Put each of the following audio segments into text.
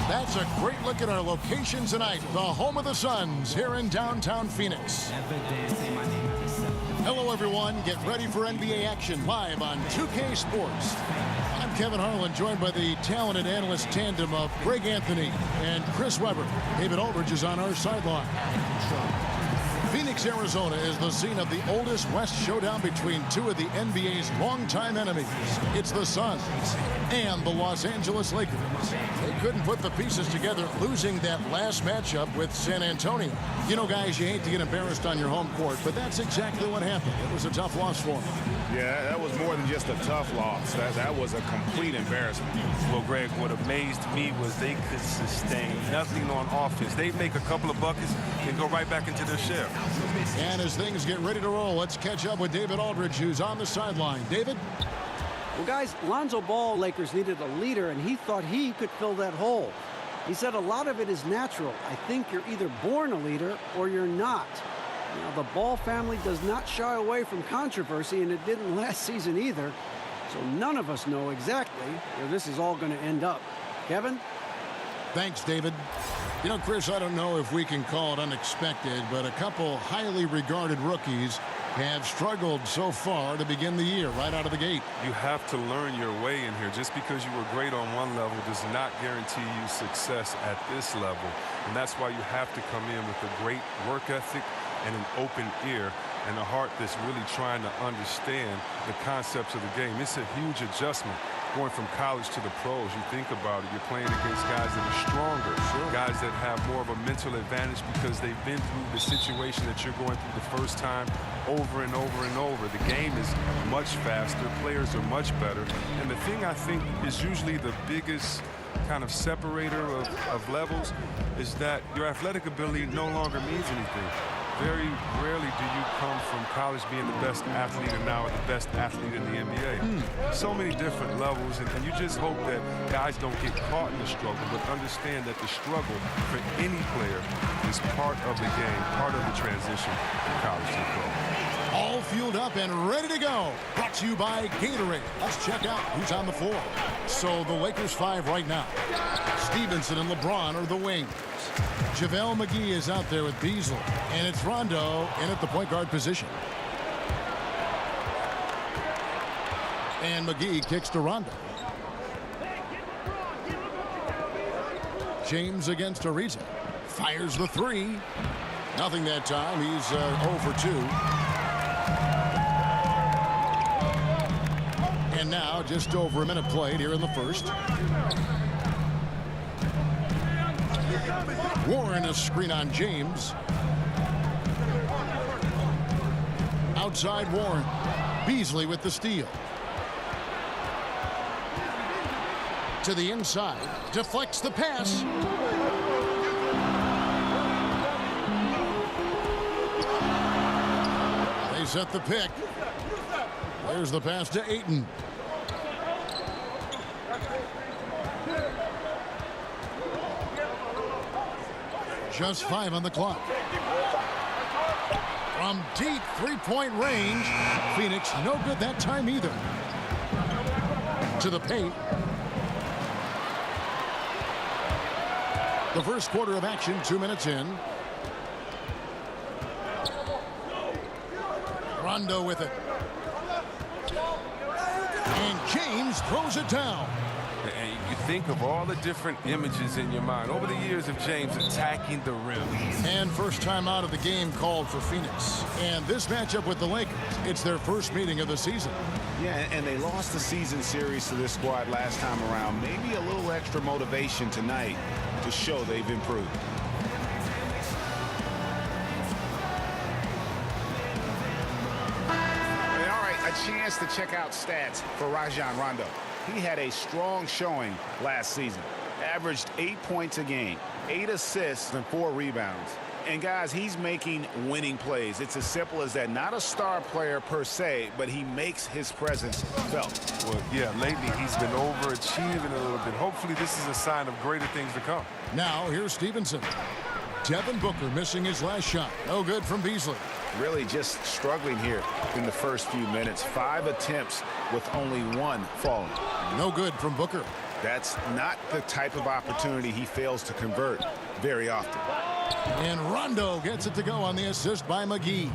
That's a great look at our location tonight. The home of the Suns here in downtown Phoenix. Hello, everyone. Get ready for NBA action live on 2K Sports. I'm Kevin Harlan, joined by the talented analyst tandem of Greg Anthony and Chris Webber. David Aldridge is on our sideline. Phoenix, Arizona is the scene of the oldest West showdown between two of the NBA's longtime enemies. It's the Suns and the Los Angeles Lakers. They couldn't put the pieces together, losing that last matchup with San Antonio. You know, guys, you hate to get embarrassed on your home court, but that's exactly what happened. It was a tough loss for them. Yeah, that was more than just a tough loss. That was a complete embarrassment. Well, Greg, what amazed me was they could sustain nothing on offense. They'd make a couple of buckets and go right back into their shell. And as things get ready to roll, let's catch up with David Aldridge, who's on the sideline. David? Well, guys, Lonzo Ball, Lakers needed a leader, and he thought he could fill that hole. He said a lot of it is natural. I think you're either born a leader or you're not. Now, the Ball family does not shy away from controversy, and it didn't last season either. So none of us know exactly where this is all going to end up. Kevin? Thanks, David. You know, Chris, I don't know if we can call it unexpected, but a couple highly regarded rookies have struggled so far to begin the year right out of the gate. You have to learn your way in here. Just because you were great on one level does not guarantee you success at this level. And that's why you have to come in with a great work ethic and an open ear and a heart that's really trying to understand the concepts of the game. It's a huge adjustment going from college to the pros. You think about it, you're playing against guys that are stronger, guys that have more of a mental advantage because they've been through the situation that you're going through the first time over and over and over. The game is much faster, players are much better, and the thing I think is usually the biggest kind of separator of levels is that your athletic ability no longer means anything. Very rarely do you come from college being the best athlete and now the best athlete in the NBA. So many different levels, and you just hope that guys don't get caught in the struggle, but understand that the struggle for any player is part of the game, part of the transition from college to pro. All fueled up and ready to go. Brought to you by Gatorade. Let's check out who's on the floor. So the Lakers 5 right now. Stevenson and LeBron are the wings. JaVale McGee is out there with Beasley. And it's Rondo in at the point guard position. And McGee kicks to Rondo. James against Ariza. Fires the three. Nothing that time. He's 0 for 2. And now just over a minute played here in the first. Warren, a screen on James. Outside Warren. Beasley with the steal. To the inside. Deflects the pass. They set the pick. There's the pass to Ayton. Just 5 on the clock. From deep three-point range, Phoenix no good that time either. To the paint. The first quarter of action, 2 minutes in. Rondo with it. And James throws it down. And you think of all the different images in your mind over the years of James attacking the rim. And first time out of the game called for Phoenix. And this matchup with the Lakers, it's their first meeting of the season. Yeah, and they lost the season series to this squad last time around. Maybe a little extra motivation tonight to show they've improved. And all right, a chance to check out stats for Rajon Rondo. He had a strong showing last season. Averaged 8 points a game, 8 assists, and 4 rebounds. And guys, he's making winning plays. It's as simple as that. Not a star player per se, but he makes his presence felt. Well, yeah, lately he's been overachieving a little bit. Hopefully this is a sign of greater things to come. Now here's Stevenson. Devin Booker missing his last shot. No good from Beasley. Really just struggling here in the first few minutes. 5 attempts with only 1 falling. No good from Booker. That's not the type of opportunity he fails to convert very often. And Rondo gets it to go on the assist by McGee.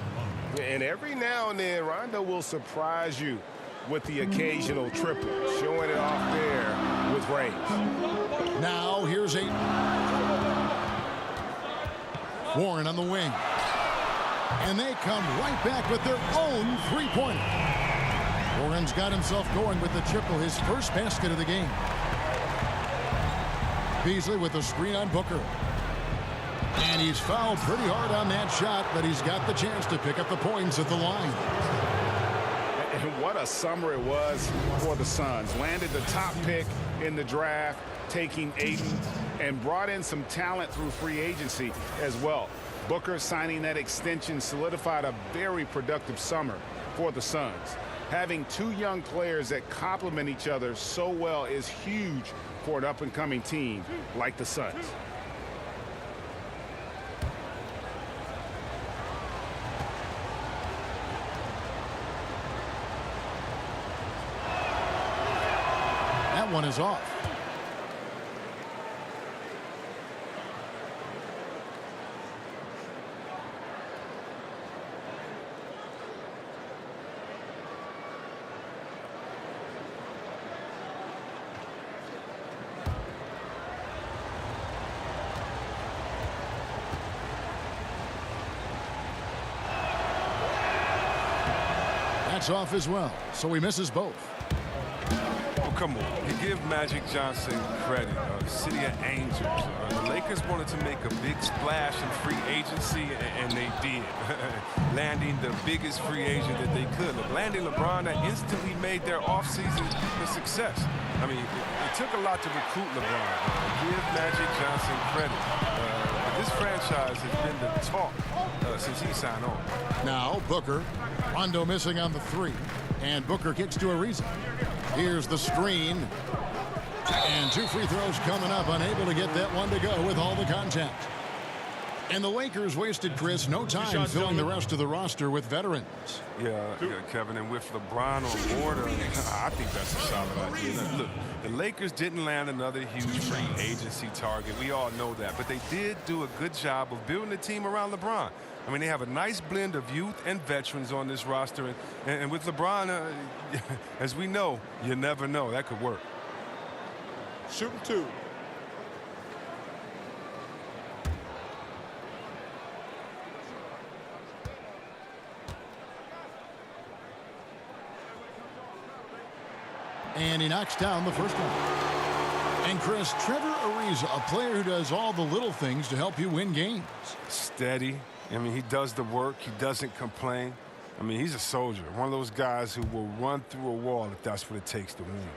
And every now and then, Rondo will surprise you with the occasional triple, showing it off there with range. Now here's Warren on the wing. And they come right back with their own three-pointer. Warren's got himself going with the triple, his first basket of the game. Beasley with a screen on Booker. And he's fouled pretty hard on that shot, but he's got the chance to pick up the points at the line. And what a summer it was for the Suns. Landed the top pick in the draft, taking Ayton, and brought in some talent through free agency as well. Booker signing that extension solidified a very productive summer for the Suns. Having two young players that complement each other so well is huge for an up-and-coming team like the Suns. That one is off. That's off as well, so he misses both. Oh, come on. You give Magic Johnson credit. City of Angels. The Lakers wanted to make a big splash in free agency, and they did. Landing the biggest free agent that they could. Landing LeBron, that instantly made their offseason a success. I mean, it took a lot to recruit LeBron. Give Magic Johnson credit. This franchise has been the talk since he signed on. Now Booker. Rondo missing on the three. And Booker kicks to Ariza. Here's the screen. And two free throws coming up. Unable to get that one to go with all the contact. And the Lakers wasted, Chris, no time filling the rest of the roster with veterans. Yeah, Kevin, and with LeBron on board, I think that's a solid idea. Look, the Lakers didn't land another huge free agency target. We all know that. But they did do a good job of building a team around LeBron. I mean, they have a nice blend of youth and veterans on this roster. And with LeBron, as we know, you never know. That could work. Shooting two. And he knocks down the first one. And Chris, Trevor Ariza, a player who does all the little things to help you win games. Steady. I mean, he does the work. He doesn't complain. I mean, he's a soldier. One of those guys who will run through a wall if that's what it takes to win.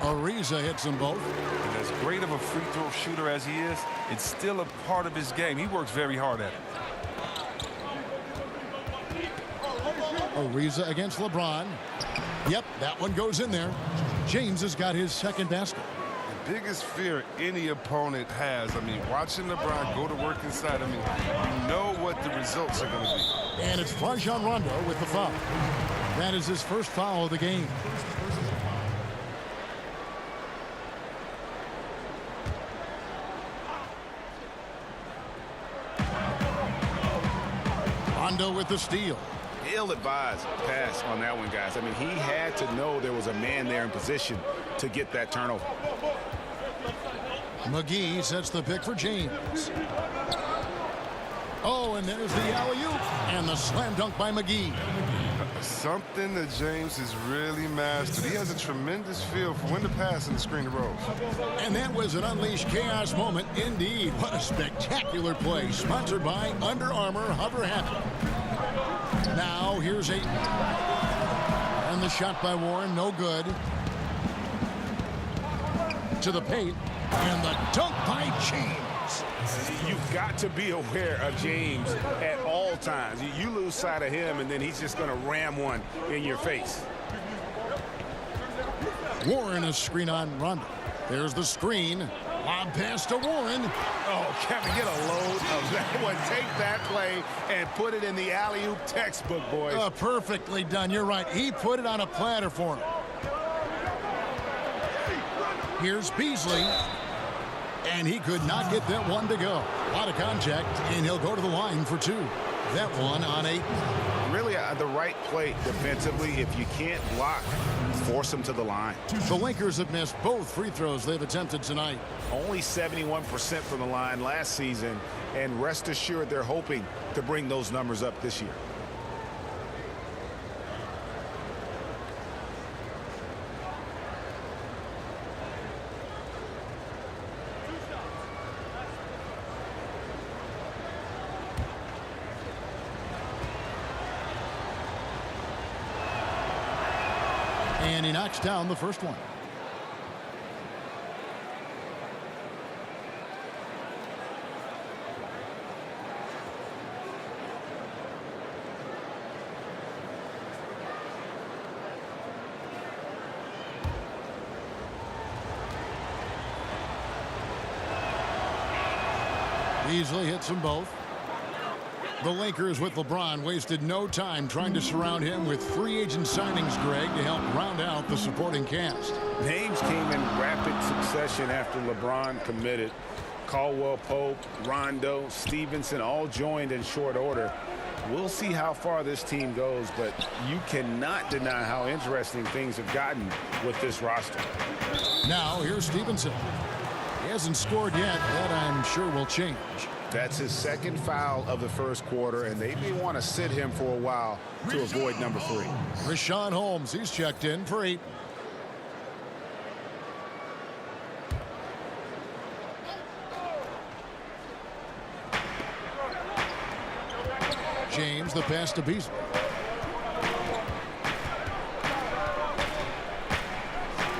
Ariza hits them both. And as great of a free throw shooter as he is, it's still a part of his game. He works very hard at it. Ariza against LeBron. Yep, that one goes in there. James has got his second basket. The biggest fear any opponent has, I mean, watching LeBron go to work inside, I mean, you know what the results are going to be. And it's Rajon Rondo with the foul. That is his first foul of the game. Rondo with the steal. Ill-advised pass on that one, guys. I mean, he had to know there was a man there in position to get that turnover. McGee sets the pick for James. Oh, and there's the alley-oop. And the slam dunk by McGee. Something that James has really mastered. He has a tremendous feel for when to pass in the screen of rolls. And that was an unleashed chaos moment indeed. What a spectacular play. Sponsored by Under Armour Hover Habit. Now here's Ayton. And the shot by Warren, no good. To the paint. And the dunk by James. You've got to be aware of James at all times. You lose sight of him, and then he's just going to ram one in your face. Warren, a screen on Rondo. There's the screen. Lob pass to Warren. Oh, Kevin, get a load of that one. Take that play and put it in the alley-oop textbook, boys. Perfectly done. You're right. He put it on a platter for him. Here's Beasley. And he could not get that one to go. A lot of contact, and he'll go to the line for 2. That one on 8. Really, the right play defensively. If you can't block, force them to the line. The Lakers have missed both free throws they've attempted tonight. Only 71% from the line last season, and rest assured they're hoping to bring those numbers up this year. And he knocks down the first one. Beasley hits them both. The Lakers with LeBron wasted no time trying to surround him with free agent signings, Greg, to help round out the supporting cast. Names came in rapid succession after LeBron committed. Caldwell Pope, Rondo, Stevenson all joined in short order. We'll see how far this team goes, but you cannot deny how interesting things have gotten with this roster. Now here's Stevenson. He hasn't scored yet. That I'm sure will change. That's his second foul of the first quarter, and they may want to sit him for a while to avoid number 3. Richaun Holmes, he's checked in for 8. James, the pass to Beasley.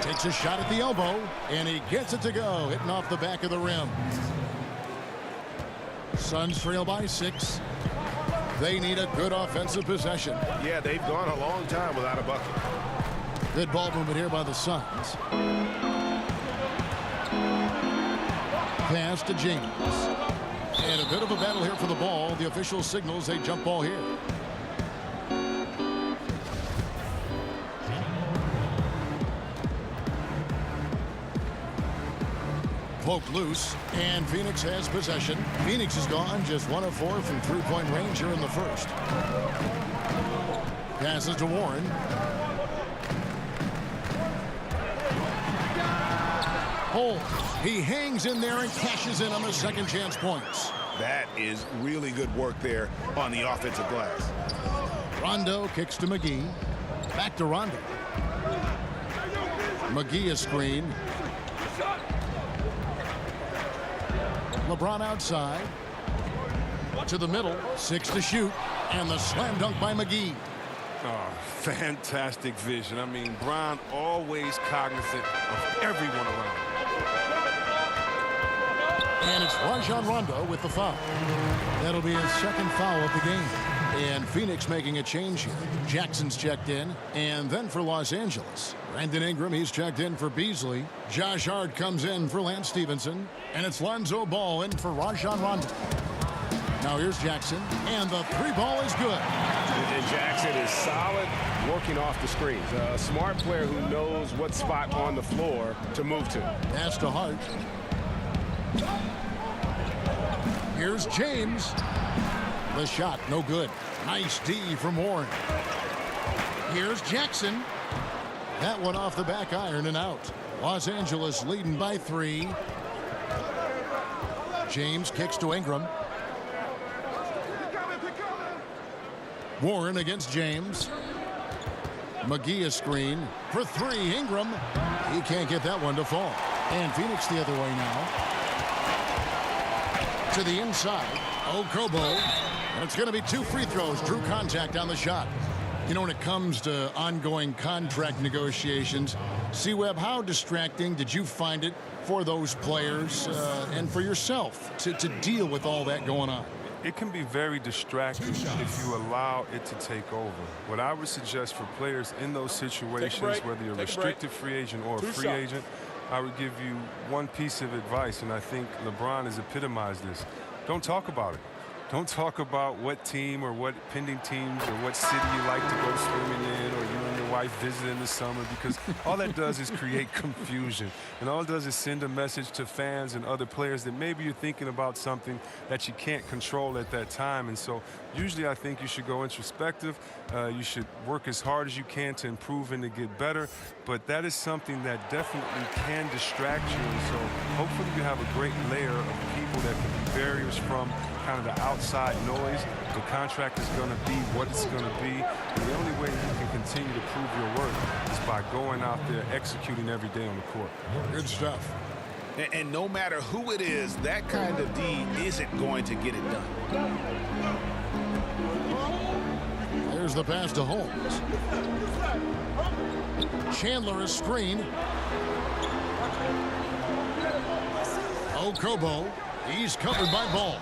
Takes a shot at the elbow, and he gets it to go, hitting off the back of the rim. Suns trail by 6. They need a good offensive possession. Yeah, they've gone a long time without a bucket. Good ball movement here by the Suns. Pass to James. And a bit of a battle here for the ball. The official signals a jump ball here. Poked loose, and Phoenix has possession. Phoenix is gone, just 1 of 4 from three-point range here in the first. Passes to Warren. Holmes, he hangs in there and cashes in on the second chance points. That is really good work there on the offensive glass. Rondo kicks to McGee. Back to Rondo. McGee a screen. LeBron outside. To the middle. 6 to shoot. And the slam dunk by McGee. Oh, fantastic vision. I mean, Bron always cognizant of everyone around. And it's Rajon Rondo with the foul. That'll be his second foul of the game. And Phoenix making a change here. Jackson's checked in. And then for Los Angeles, Brandon Ingram, he's checked in for Beasley. Josh Hart comes in for Lance Stevenson. And it's Lonzo Ball in for Rajon Rondo. Now here's Jackson. And the 3 ball is good. And Jackson is solid working off the screens. A smart player who knows what spot on the floor to move to. Pass to Hart. Here's James. The shot, no good. Nice D from Warren. Here's Jackson. That one off the back iron and out. Los Angeles leading by 3. James kicks to Ingram. Warren against James. McGee a screen for 3. Ingram. He can't get that one to fall. And Phoenix the other way now. To the inside. Okobo. And it's going to be 2 free throws. Drew contact on the shot. You know, when it comes to ongoing contract negotiations, C-Web, how distracting did you find it for those players and for yourself to deal with all that going on? It can be very distracting if you allow it to take over. What I would suggest for players in those situations, whether you're a restricted free agent or a free agent, I would give you one piece of advice, and I think LeBron has epitomized this. Don't talk about it. Don't talk about what team or what pending teams or what city you like to go swimming in, or you and your wife visit in the summer, because all that does is create confusion. And all it does is send a message to fans and other players that maybe you're thinking about something that you can't control at that time. And so usually I think you should go introspective. You should work as hard as you can to improve and to get better. But that is something that definitely can distract you. And so hopefully you have a great layer of people that can be barriers from kind of the outside noise. The contract is going to be what it's going to be. And the only way you can continue to prove your worth is by going out there, executing every day on the court. Good stuff. And no matter who it is, that kind of D isn't going to get it done. There's the pass to Holmes. Chandler is screen. Okobo, he's covered by Ball.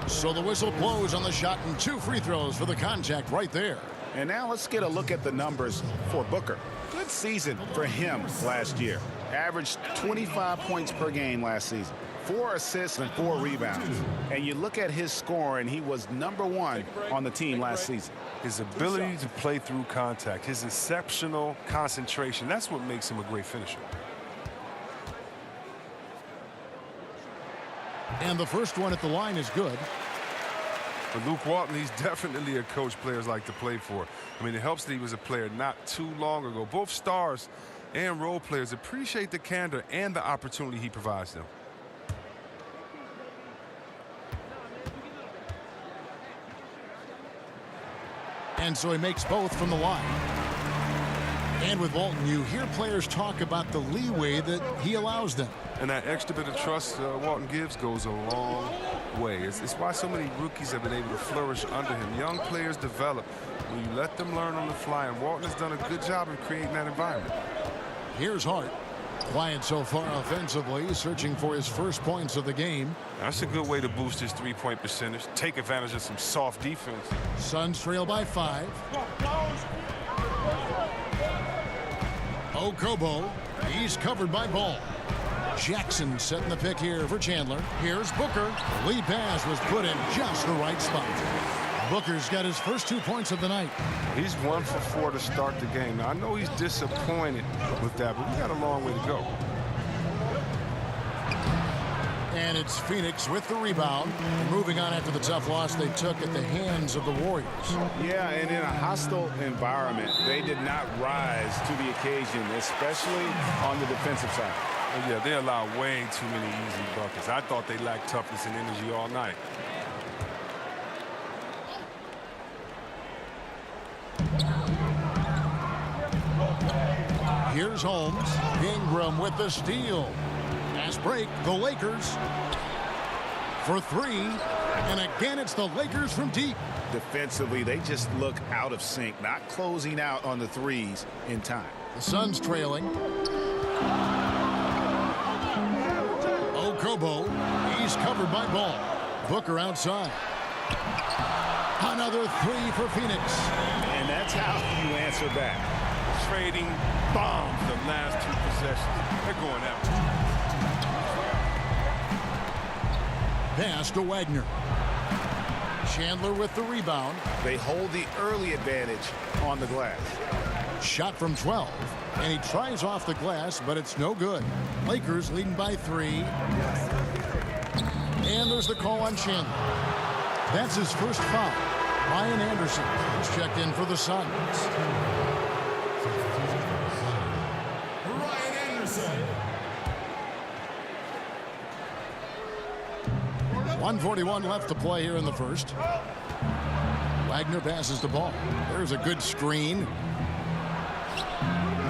So the whistle blows on the shot, and 2 free throws for the contact right there. And now let's get a look at the numbers for Booker. Good season for him last year. Averaged 25 points per game last season. 4 assists and 4 rebounds. And you look at his score, and he was #1 on the team last season. His ability to play through contact, his exceptional concentration, that's what makes him a great finisher. And the first one at the line is good. But Luke Walton, he's definitely a coach players like to play for. I mean, it helps that he was a player not too long ago. Both stars and role players appreciate the candor and the opportunity he provides them. And so he makes both from the line. And with Walton, you hear players talk about the leeway that he allows them. And that extra bit of trust Walton gives goes a long way. It's why so many rookies have been able to flourish under him. Young players develop when you let them learn on the fly, and Walton has done a good job in creating that environment. Here's Hart. Quiet so far offensively, searching for his first points of the game. That's a good way to boost his three-point percentage. Take advantage of some soft defense. Suns trail by 5. Okobo, he's covered by Ball. Jackson setting the pick here for Chandler. Here's Booker. The lead pass was put in just the right spot. Booker's got his first 2 points of the night. He's 1 for 4 to start the game. Now, I know he's disappointed with that, but we got a long way to go. And it's Phoenix with the rebound. Moving on after the tough loss they took at the hands of the Warriors. Yeah, and in a hostile environment, they did not rise to the occasion, especially on the defensive side. Oh, yeah, they allow way too many easy buckets. I thought they lacked toughness and energy all night. Here's Holmes. Ingram with the steal. Fast break, the Lakers for 3. And again, it's the Lakers from deep. Defensively, they just look out of sync, not closing out on the threes in time. The Suns trailing. Okobo, he's covered by Ball. Booker outside. Another 3 for Phoenix. And that's how you answer back. Trading bombs the last 2 possessions. They're going out. Pass to Wagner. Chandler with the rebound. They hold the early advantage on the glass. Shot from 12. And he tries off the glass, but it's no good. Lakers leading by 3. And there's the call on Chandler. That's his first foul. Ryan Anderson is checked in for the Suns. Ryan Anderson. 1:41 left to play here in the first. Wagner passes the ball. There's a good screen.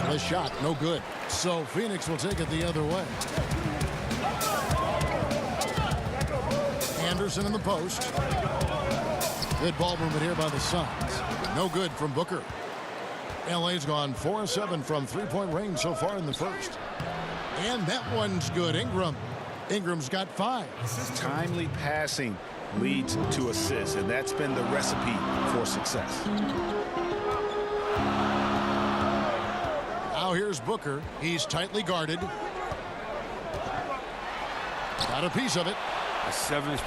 The shot, no good. So Phoenix will take it the other way. Anderson in the post. Good ball movement here by the Suns. No good from Booker. LA's gone 4 of 7 from three-point range so far in the first. And that one's good. Ingram's got 5. Timely passing leads to assists, and that's been the recipe for success. Now here's Booker. He's tightly guarded. Got a piece of it. A 7'3"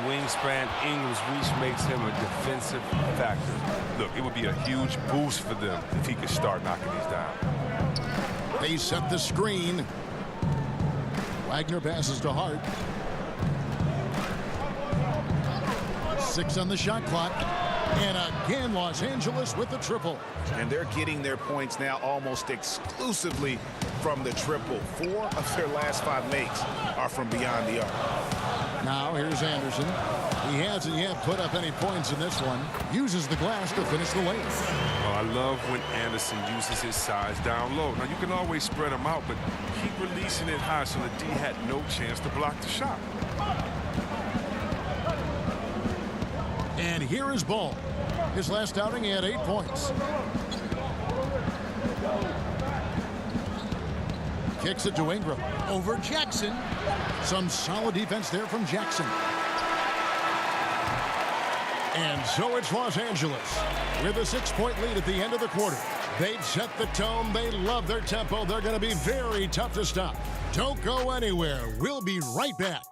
wingspan, Ingram's reach makes him a defensive factor. Look, it would be a huge boost for them if he could start knocking these down. They set the screen. Wagner passes to Hart. 6 on the shot clock. And again, Los Angeles with the triple. And they're getting their points now almost exclusively from the triple. 4 of their last 5 makes are from beyond the arc. Now here's Anderson. He hasn't yet put up any points in this one. Uses the glass to finish the lane. Oh, I love when Anderson uses his size down low. Now, you can always spread them out, but keep releasing it high so the D had no chance to block the shot. And here is Ball. His last outing, he had 8 points. Kicks it to Ingram. Over Jackson. Some solid defense there from Jackson. And so it's Los Angeles with a 6-point lead at the end of the quarter. They've set the tone. They love their tempo. They're going to be very tough to stop. Don't go anywhere. We'll be right back.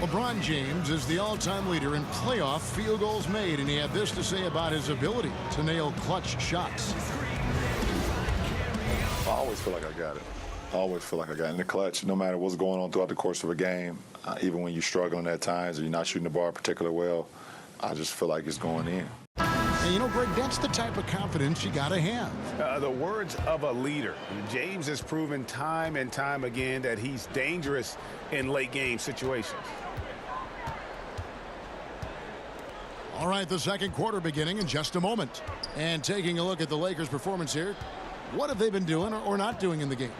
LeBron James is the all-time leader in playoff field goals made, and he had this to say about his ability to nail clutch shots. I always feel like I got it. I always feel like I got it in the clutch, no matter what's going on throughout the course of a game. Even when you're struggling at times or you're not shooting the ball particularly well, I just feel like it's going in. And you know, Greg, that's the type of confidence you got to have. The words of a leader. James has proven time and time again that he's dangerous in late-game situations. All right, the second quarter beginning in just a moment. And taking a look at the Lakers' performance here, what have they been doing or not doing in the game?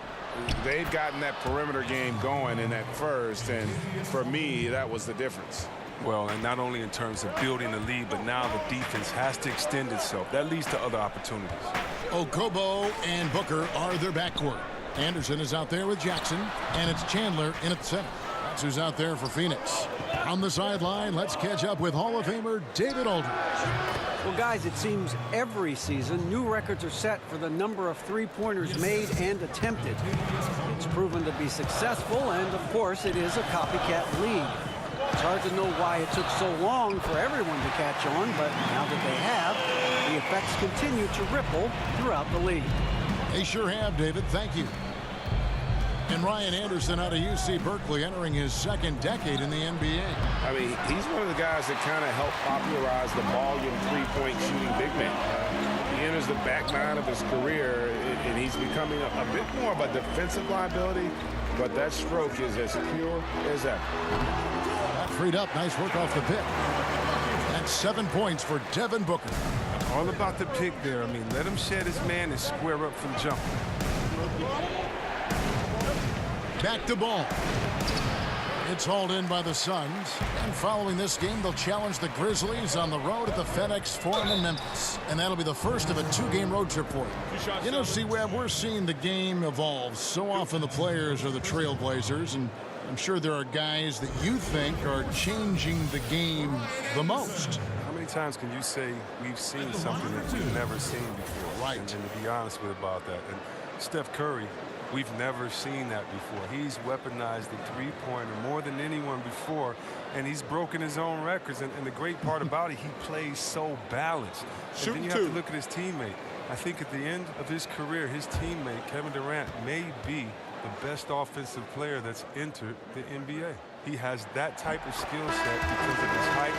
They've gotten that perimeter game going in that first, and for me, that was the difference. Well, and not only in terms of building the lead, but now the defense has to extend itself. That leads to other opportunities. Okobo and Booker are their backcourt. Anderson is out there with Jackson, and it's Chandler in at the center. That's who's out there for Phoenix. On the sideline, let's catch up with Hall of Famer David Aldridge. Well, guys, it seems every season new records are set for the number of three-pointers made and attempted. It's proven to be successful, and of course, it is a copycat league. It's hard to know why it took so long for everyone to catch on, but now that they have, the effects continue to ripple throughout the league. They sure have, David. Thank you. And Ryan Anderson out of UC Berkeley entering his second decade in the NBA. I mean, he's one of the guys that kind of helped popularize the volume three-point shooting big man. He enters the back nine of his career, and he's becoming a bit more of a defensive liability, but that stroke is as pure as ever. That freed up. Nice work off the pick. That's 7 points for Devin Booker. All about the pick there. I mean, let him shed his man and square up from jump. Back to Ball. It's hauled in by the Suns. And following this game, they'll challenge the Grizzlies on the road at the FedEx Forum in Memphis. And that'll be the first of a 2-game road trip for you. You know, C-Web, we're seeing the game evolve. So often the players are the trailblazers, and I'm sure there are guys that you think are changing the game the most. How many times can you say we've seen something that we've never seen before? Right. And to be honest with about that. And Steph Curry, we've never seen that before. He's weaponized the three-pointer more than anyone before, and he's broken his own records. And the great part about it, he plays so balanced. And then you have to look at his teammate. I think at the end of his career, his teammate, Kevin Durant, may be the best offensive player that's entered the NBA. He has that type of skill set because of his height,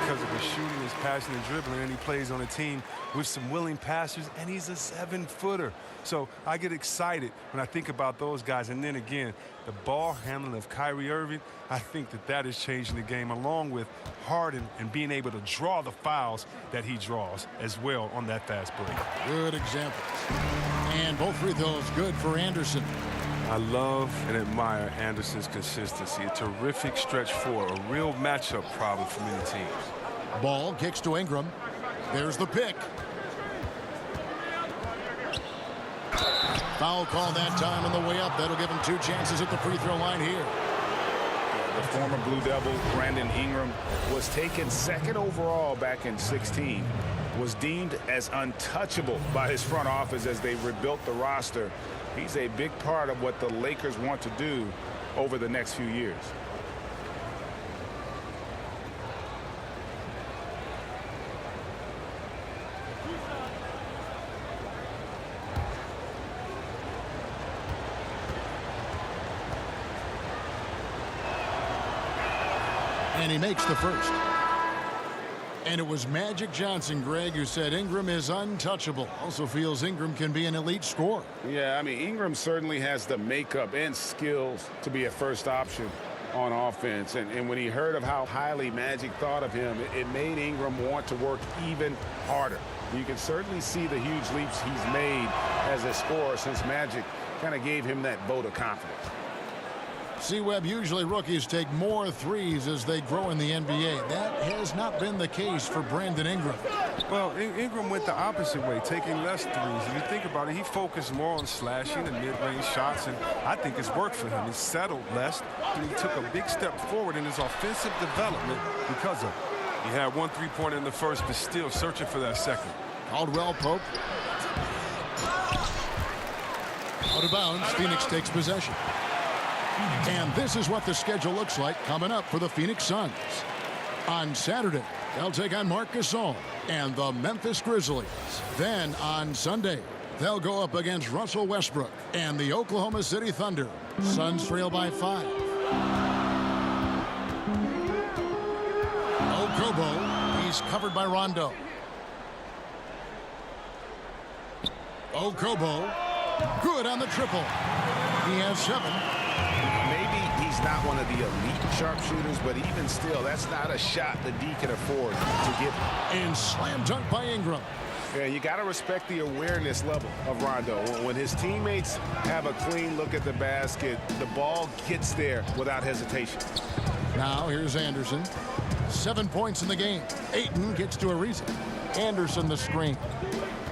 because of his shooting, his passing and dribbling, and he plays on a team with some willing passers, and he's a 7-footer. So I get excited when I think about those guys. And then again, the ball handling of Kyrie Irving, I think that is changing the game, along with Harden and being able to draw the fouls that he draws as well on that fast break. Good examples. And both free throws good for Anderson. I love and admire Anderson's consistency. A terrific stretch four, a real matchup problem for many teams. Ball kicks to Ingram. There's the pick. Foul call that time on the way up. That'll give him 2 chances at the free throw line here. The former Blue Devil, Brandon Ingram, was taken 2nd overall back in 2016. Was deemed as untouchable by his front office as they rebuilt the roster. He's a big part of what the Lakers want to do over the next few years. And he makes the first. And it was Magic Johnson, Greg, who said Ingram is untouchable. Also feels Ingram can be an elite scorer. Yeah, I mean, Ingram certainly has the makeup and skills to be a first option on offense. And when he heard of how highly Magic thought of him, it made Ingram want to work even harder. You can certainly see the huge leaps he's made as a scorer since Magic kind of gave him that vote of confidence. C-Web, usually rookies take more threes as they grow in the NBA. That has not been the case for Brandon Ingram. Well, Ingram went the opposite way, taking less threes. If you think about it, he focused more on slashing and mid-range shots, and I think it's worked for him. He settled less, and he took a big step forward in his offensive development because of it. He had 1 3-pointer in the first, but still searching for that second. Caldwell Pope. Out of bounds, Phoenix takes possession. And this is what the schedule looks like coming up for the Phoenix Suns. On Saturday, they'll take on Marc Gasol and the Memphis Grizzlies. Then on Sunday, they'll go up against Russell Westbrook and the Oklahoma City Thunder. Suns trail by 5. Okobo, he's covered by Rondo. Okobo, good on the triple. He has 7. He's not one of the elite sharpshooters, but even still, that's not a shot the D can afford to give him. And slam dunk by Ingram. Yeah, you got to respect the awareness level of Rondo. When his teammates have a clean look at the basket, the ball gets there without hesitation. Now here's Anderson. 7 points in the game. Ayton gets to Ariza. Anderson the screen.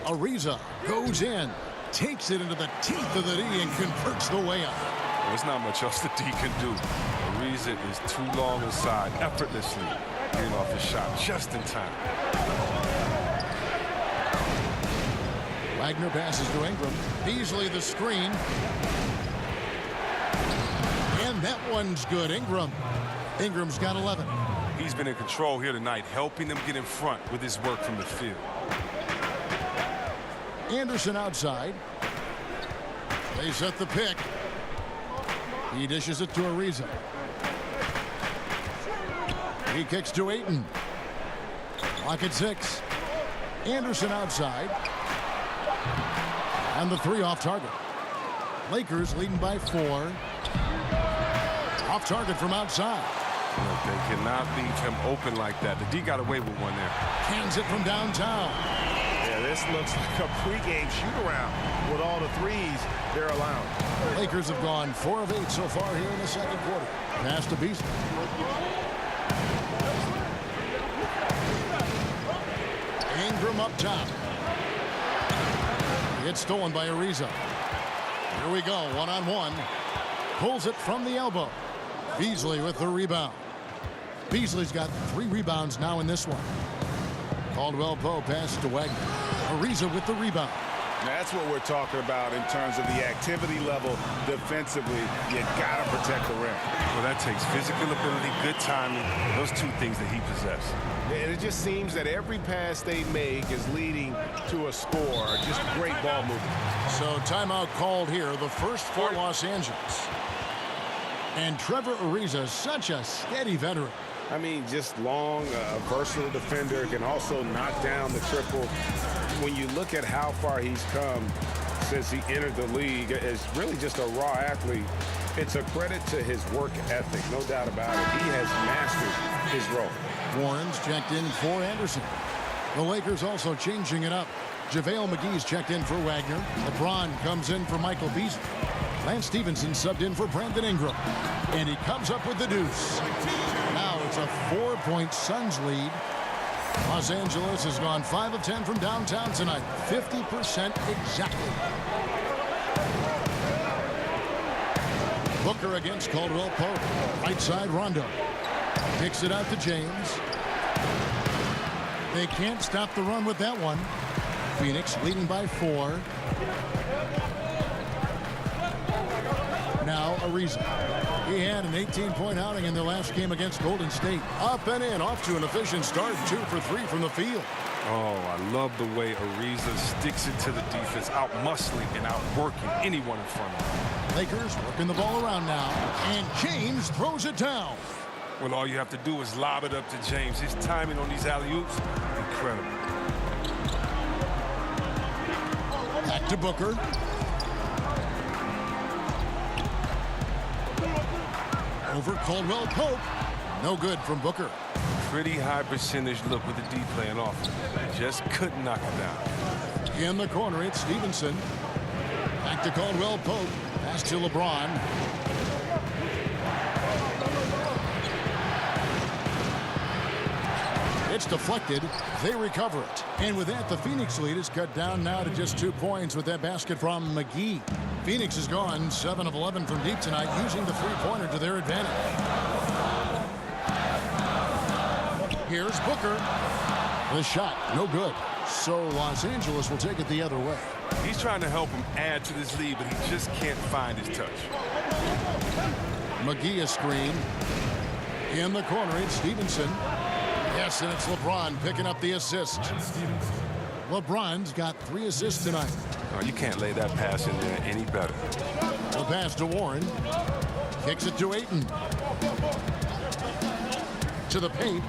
Ariza goes in, takes it into the teeth of the D and converts the way up. There's not much else the D can do. Ariza is too long inside, effortlessly getting off the shot just in time. Wagner passes to Ingram. Beasley the screen. And that one's good. Ingram's got 11. He's been in control here tonight, helping them get in front with his work from the field. Anderson outside. They set the pick. He dishes it to Ariza. He kicks to Ayton. Clock at 6. Anderson outside. And the 3 off target. Lakers leading by 4. Off target from outside. They cannot leave him open like that. The D got away with one there. Hands it from downtown. Yeah, this looks like a pregame shoot-around with all the threes they're allowing. Lakers have gone 4 of 8 so far here in the second quarter. Pass to Beasley. Ingram up top. It's stolen by Ariza. Here we go, one-on-one. Pulls it from the elbow. Beasley with the rebound. Beasley's got 3 rebounds now in this one. Caldwell Pope passes to Wagner. Ariza with the rebound. That's what we're talking about in terms of the activity level defensively. You got to protect the rim. Well, that takes physical ability, good timing, those 2 things that he possesses. And it just seems that every pass they make is leading to a score. Just great ball movement. So timeout called here, the first for Los Angeles. And Trevor Ariza, such a steady veteran. I mean, just long, versatile defender, can also knock down the triple. When you look at how far he's come since he entered the league as really just a raw athlete, it's a credit to his work ethic, no doubt about it. He has mastered his role. Warren's checked in for Anderson. The Lakers also changing it up. JaVale McGee's checked in for Wagner. LeBron comes in for Michael Beasley. Lance Stevenson subbed in for Brandon Ingram. And he comes up with the deuce. Now it's a 4-point Suns lead. Los Angeles has gone 5 of 10 from downtown tonight. 50% exactly. Booker against Caldwell Pope. Right side, Rondo. Kicks it out to James. They can't stop the run with that one. Phoenix leading by 4. Now Ariza. He had an 18-point outing in their last game against Golden State. Up and in, off to an efficient start. 2 for 3 from the field. Oh, I love the way Ariza sticks it to the defense, out-muscling and out-working anyone in front of him. Lakers working the ball around now, and James throws it down. Well, all you have to do is lob it up to James. His timing on these alley-oops, incredible. Back to Booker. Over Caldwell Pope. No good from Booker. Pretty high percentage look with the D playing off. Just couldn't knock it down. In the corner, it's Stevenson. Back to Caldwell Pope. Pass to LeBron. It's deflected. They recover it. And with that, the Phoenix lead is cut down now to just 2 points with that basket from McGee. Phoenix has gone 7 of 11 from deep tonight, using the three-pointer to their advantage. Here's Booker. The shot, no good. So Los Angeles will take it the other way. He's trying to help him add to this lead, but he just can't find his touch. McGee a screen. In the corner, it's Stevenson. Yes, and it's LeBron picking up the assist. LeBron's got 3 assists tonight. Oh, you can't lay that pass in there any better. The pass to Warren. Kicks it to Ayton. To the paint.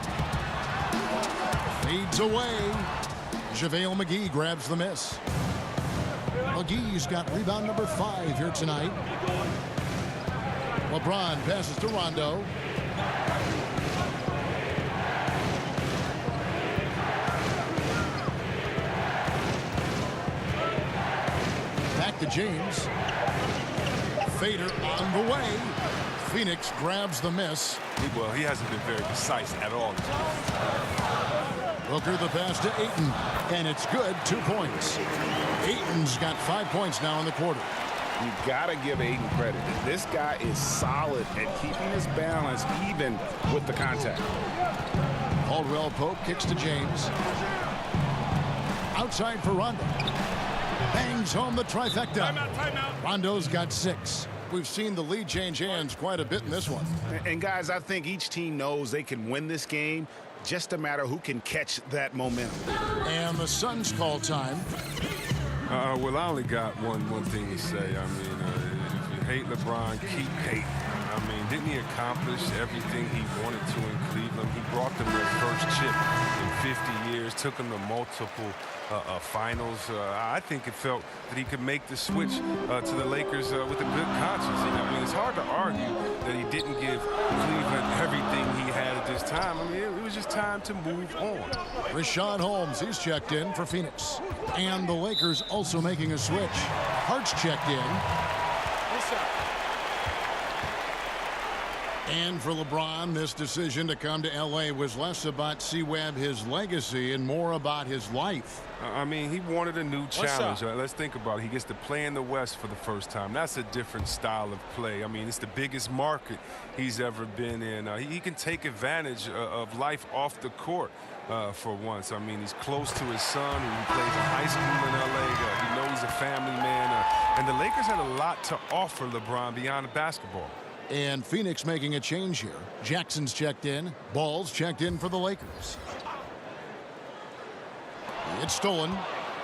Feeds away. JaVale McGee grabs the miss. McGee's got rebound number 5 here tonight. LeBron passes to Rondo. Back to James. Fader on the way. Phoenix grabs the miss. Well, he hasn't been very precise at all. Booker the pass to Ayton, and it's good. 2 points. Ayton's got 5 points now in the quarter. You gotta give Ayton credit. This guy is solid at keeping his balance even with the contact. Caldwell Pope kicks to James. Outside for Rondo. Bangs home the trifecta. Timeout. Rondo's got 6. We've seen the lead change hands quite a bit in this one. And guys, I think each team knows they can win this game. Just a matter who can catch that momentum. And the Suns call time. Well, I only got one thing to say. I mean, if you hate LeBron, keep hating. I mean, didn't he accomplish everything he wanted to in Cleveland? He brought them their first chip in 50 years, took them to multiple finals. I think it felt that he could make the switch to the Lakers with a good conscience. And, I mean, it's hard to argue that he didn't give Cleveland everything he had at this time. I mean, it was just time to move on. Rashad Holmes, he's checked in for Phoenix. And the Lakers also making a switch. Hart's checked in. And for LeBron, this decision to come to L.A. was less about C-Webb, his legacy, and more about his life. I mean, he wanted a new challenge. Let's think about it. He gets to play in the West for the first time. That's a different style of play. I mean, it's the biggest market he's ever been in. He can take advantage of life off the court for once. I mean, he's close to his son, who plays in high school in L.A. He knows he's a family man. And the Lakers had a lot to offer LeBron beyond basketball. And Phoenix making a change here. Jackson's checked in. Ball's checked in for the Lakers. It's stolen.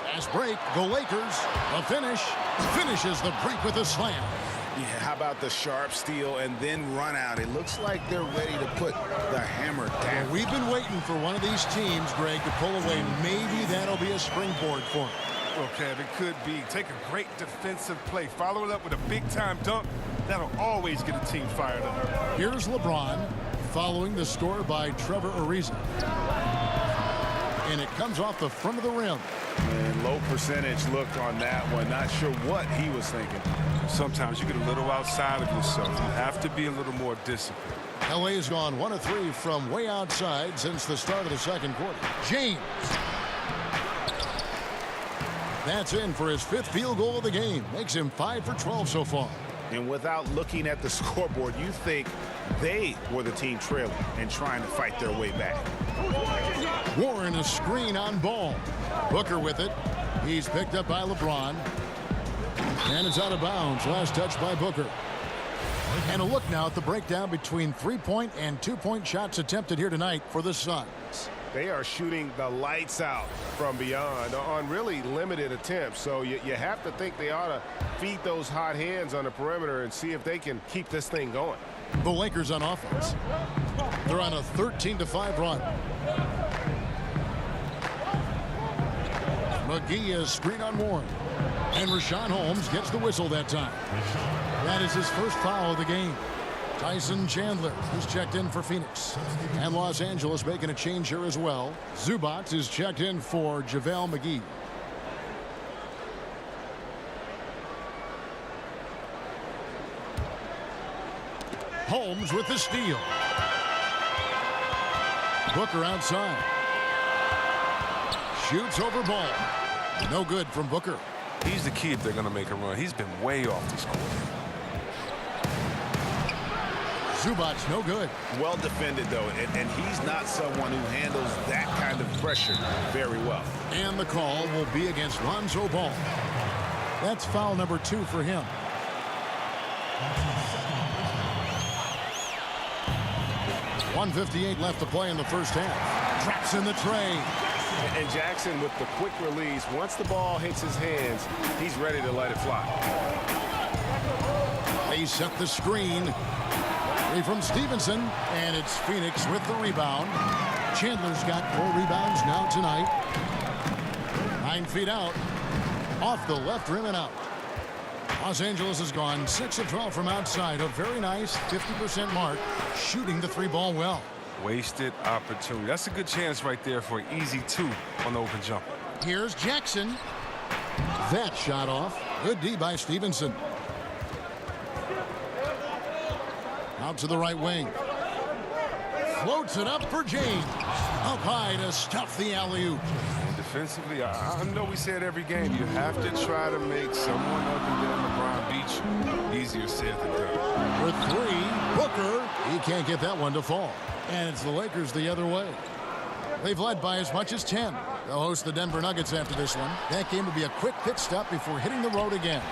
Fast break. Go Lakers. The finish. Finishes the break with a slam. Yeah, how about the sharp steal and then run out? It looks like they're ready to put the hammer down. Well, we've been waiting for one of these teams, Greg, to pull away. Maybe that'll be a springboard for them. Well, Kev, it could be. Take a great defensive play. Follow it up with a big-time dunk. That'll always get a team fired up. Here's LeBron following the score by Trevor Ariza. And it comes off the front of the rim. And low percentage look on that one. Not sure what he was thinking. Sometimes you get a little outside of yourself. You have to be a little more disciplined. LA has gone 1 of 3 from way outside since the start of the second quarter. James. That's in for his 5th field goal of the game. Makes him 5 for 12 so far. And without looking at the scoreboard, you think they were the team trailing and trying to fight their way back. Warren, a screen on Ball. Booker with it. He's picked up by LeBron. And it's out of bounds. Last touch by Booker. And a look now at the breakdown between 3-point and 2-point shots attempted here tonight for the Suns. They are shooting the lights out from beyond on really limited attempts. So you have to think they ought to feed those hot hands on the perimeter and see if they can keep this thing going. The Lakers on offense. They're on a 13-5 run. McGee is screen on Warren. And Rashawn Holmes gets the whistle that time. That is his first foul of the game. Tyson Chandler is checked in for Phoenix. And Los Angeles making a change here as well. Zubac is checked in for JaVale McGee. Holmes with the steal. Booker outside. Shoots over Ball. No good from Booker. He's the key if they're going to make a run. He's been way off this quarter. Zubac, no good. Well defended, though, and he's not someone who handles that kind of pressure very well. And the call will be against Lonzo Ball. That's foul number 2 for him. .158 left to play in the first half. Traps in the tray. And Jackson with the quick release. Once the ball hits his hands, he's ready to let it fly. They set the screen. Three from Stevenson, and it's Phoenix with the rebound. Chandler's got 4 rebounds now tonight. 9 feet out. Off the left rim and out. Los Angeles has gone 6 of 12 from outside. A very nice 50% mark. Shooting the 3-ball well. Wasted opportunity. That's a good chance right there for an easy 2 on the open jumper. Here's Jackson. That shot off. Good D by Stevenson. Out to the right wing. Floats it up for James. Up high to stuff the alley-oop. Defensively, I know we say it every game. You have to try to make someone other than LeBron beat you. Easier said than done. For 3, Booker. He can't get that one to fall. And it's the Lakers the other way. They've led by as much as 10. They'll host the Denver Nuggets after this one. That game will be a quick pit stop before hitting the road again.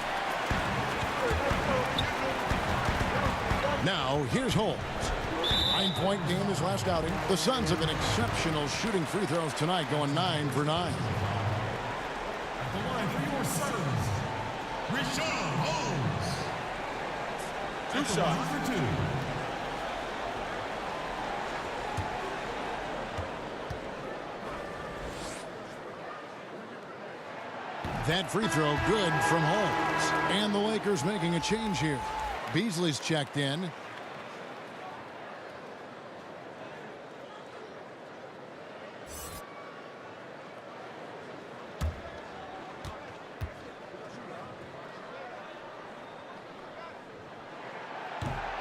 Now, here's Holmes. 9-point game his last outing. The Suns have been exceptional shooting free throws tonight, going 9 for 9. At the line for your Suns, Rashawn Holmes. 2 shots. For 2. That free throw good from Holmes. And the Lakers making a change here. Beasley's checked in.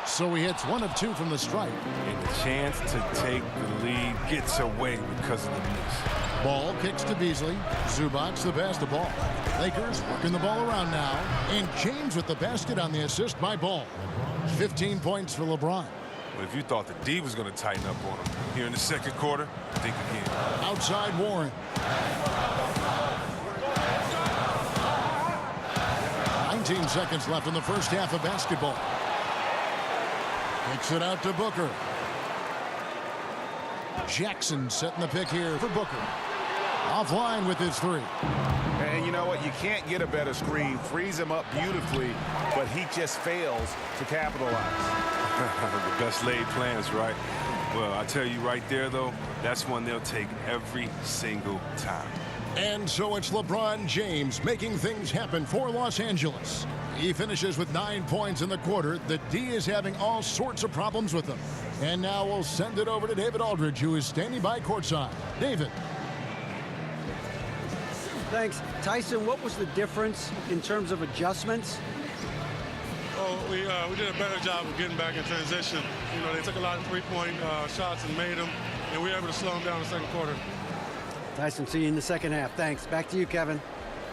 So he hits 1 of 2 from the stripe. And the chance to take the lead gets away because of the miss. Ball kicks to Beasley. Zubac the pass to Ball. Lakers working the ball around now. And James with the basket on the assist by Ball. 15 points for LeBron. But if you thought the D was going to tighten up on him here in the second quarter, think again. Outside Warren. 19 seconds left in the first half of basketball. Kicks it out to Booker. Jackson setting the pick here for Booker. Offline with his 3. And you know what? You can't get a better screen. Frees him up beautifully, but he just fails to capitalize. The best laid plans, right? Well, I tell you right there, though, that's one they'll take every single time. And so it's LeBron James making things happen for Los Angeles. He finishes with 9 points in the quarter. The D is having all sorts of problems with him. And now we'll send it over to David Aldridge, who is standing by courtside. David. Thanks. Tyson, what was the difference in terms of adjustments? Oh, we did a better job of getting back in transition. You know, they took a lot of 3-point shots and made them, and we were able to slow them down in the second quarter. Tyson, see you in the second half. Thanks. Back to you, Kevin.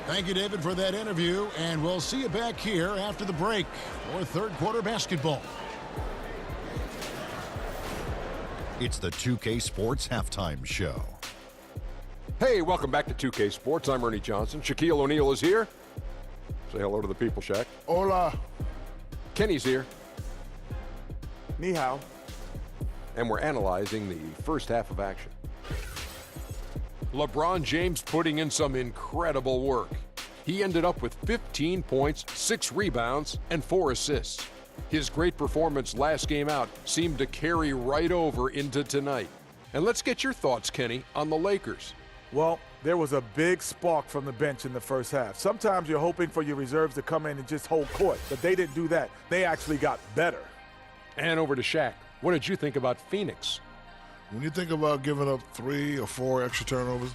Thank you, David, for that interview, and we'll see you back here after the break for third quarter basketball. It's the 2K Sports Halftime Show. Hey, welcome back to 2K Sports. I'm Ernie Johnson. Shaquille O'Neal is here. Say hello to the people, Shaq. Hola. Kenny's here. Ni hao. And we're analyzing the first half of action. LeBron James putting in some incredible work. He ended up with 15 points, 6 rebounds, and 4 assists. His great performance last game out seemed to carry right over into tonight. And let's get your thoughts, Kenny, on the Lakers. Well, there was a big spark from the bench in the first half. Sometimes you're hoping for your reserves to come in and just hold court, but they didn't do that. They actually got better. And over to Shaq. What did you think about Phoenix? When you think about giving up 3 or 4 extra turnovers,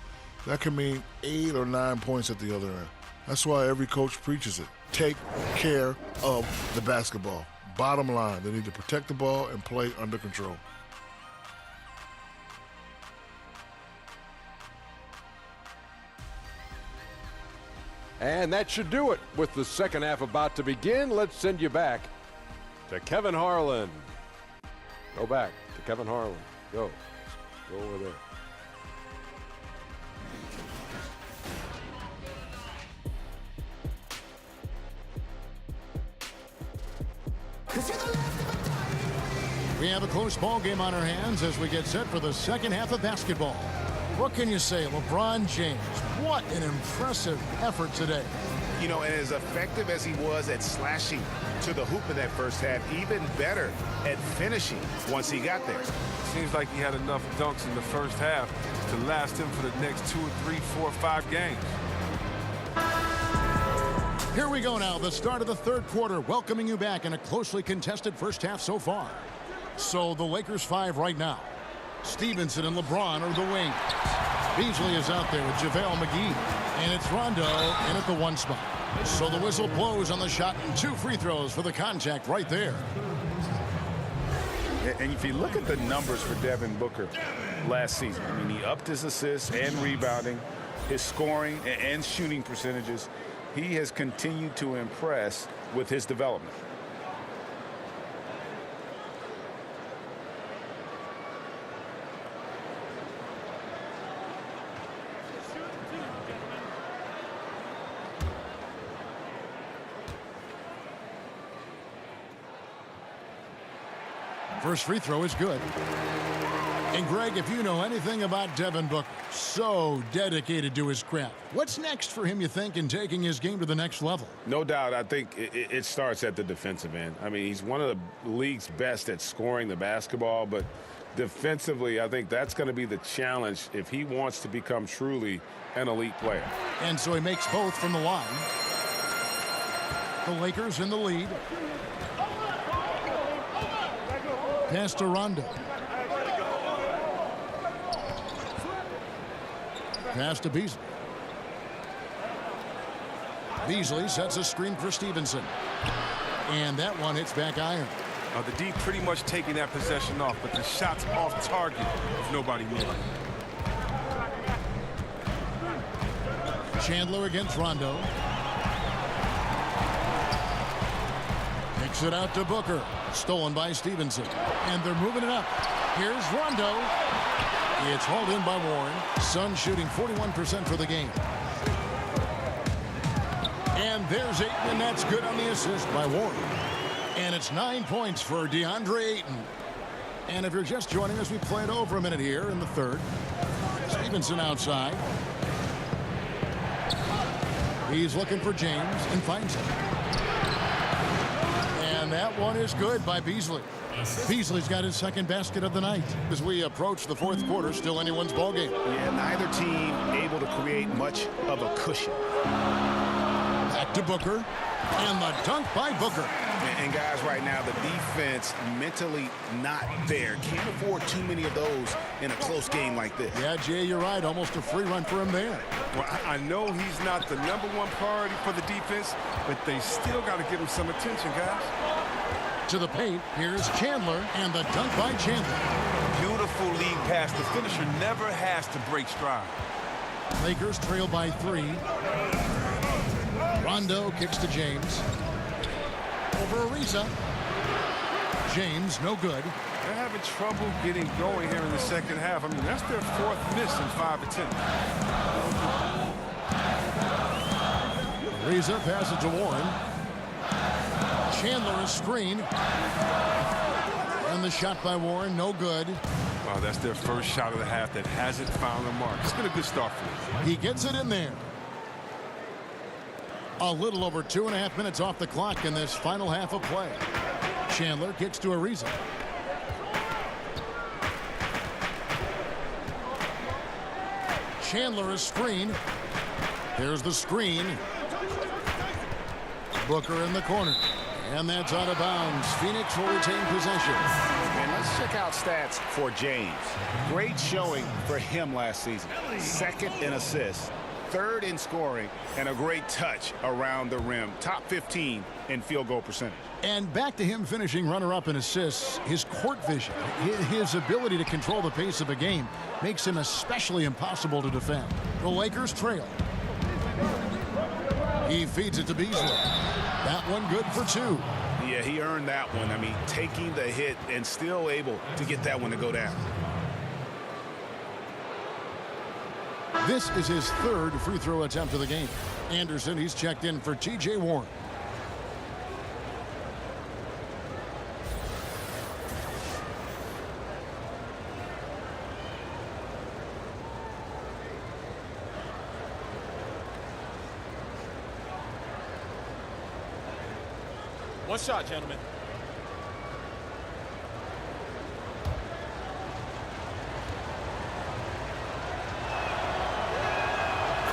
that can mean 8 or 9 points at the other end. That's why every coach preaches it. Take care of the basketball. Bottom line, they need to protect the ball and play under control. And that should do it. With the second half about to begin, let's send you back to Kevin Harlan. Go back to Kevin Harlan. Go. Go over there. We have a close ball game on our hands as we get set for the second half of basketball. What can you say, LeBron James? What an impressive effort today. You know, and as effective as he was at slashing to the hoop in that first half, even better at finishing once he got there. Seems like he had enough dunks in the first half to last him for the next 2 or 3, 4 or 5 games. Here we go now, the start of the third quarter, welcoming you back in a closely contested first half so far. So the Lakers 5 right now. Stevenson and LeBron are the wing. Beasley is out there with JaVale McGee. And it's Rondo in at the 1 spot. So the whistle blows on the shot and 2 free throws for the contact right there. And if you look at the numbers for Devin Booker last season, I mean, he upped his assists and rebounding, his scoring and shooting percentages. He has continued to impress with his development. First free throw is good. And Greg, if you know anything about Devin Booker, so dedicated to his craft. What's next for him, you think, in taking his game to the next level? No doubt. I think it starts at the defensive end. I mean, he's one of the league's best at scoring the basketball, but defensively, I think that's going to be the challenge if he wants to become truly an elite player. And so he makes both from the line. The Lakers in the lead. Pass to Rondo. Pass to Beasley. Beasley sets a screen for Stevenson. And that one hits back iron. The D pretty much taking that possession off, but the shot's off target with nobody near. Chandler against Rondo. Kicks it out to Booker. Stolen by Stevenson. And they're moving it up. Here's Rondo. It's hauled in by Warren. Suns shooting 41% for the game. And there's Ayton, and that's good on the assist by Warren. And it's 9 points for DeAndre Ayton. And if you're just joining us, we played over a minute here in the third. Stevenson outside. He's looking for James and finds him. And that one is good by Beasley. Beasley's got his second basket of the night. As we approach the fourth quarter, still anyone's ballgame. Yeah, neither team able to create much of a cushion. Back to Booker. And the dunk by Booker. And guys, right now, the defense mentally not there. Can't afford too many of those in a close game like this. Yeah, Jay, you're right. Almost a free run for him there. Well, I know he's not the #1 priority for the defense, but they still got to give him some attention, guys. To the paint, here's Chandler, and the dunk by Chandler. Beautiful lead pass. The finisher never has to break stride. Lakers trail by 3. Rondo kicks to James. Over Ariza. James, no good. They're having trouble getting going here in the second half. I mean, that's their 4th miss in 5 attempts. Ariza passes to Warren. Chandler is screen. And the shot by Warren, no good. Wow, that's their first shot of the half that hasn't found the mark. It's been a good start for them. He gets it in there. A little over 2.5 minutes off the clock in this final half of play. Chandler kicks to Ariza. Chandler is screen. Here's the screen. Booker in the corner. And that's out of bounds. Phoenix will retain possession. And let's check out stats for James. Great showing for him last season. 2nd in assists, 3rd in scoring, and a great touch around the rim. Top 15 in field goal percentage. And back to him finishing runner-up in assists. His court vision, his ability to control the pace of a game makes him especially impossible to defend. The Lakers trail. He feeds it to Beasley. That one good for 2. Yeah, he earned that one. I mean, taking the hit and still able to get that one to go down. This is his 3rd free throw attempt of the game. Anderson, he's checked in for T.J. Warren. One shot, gentlemen.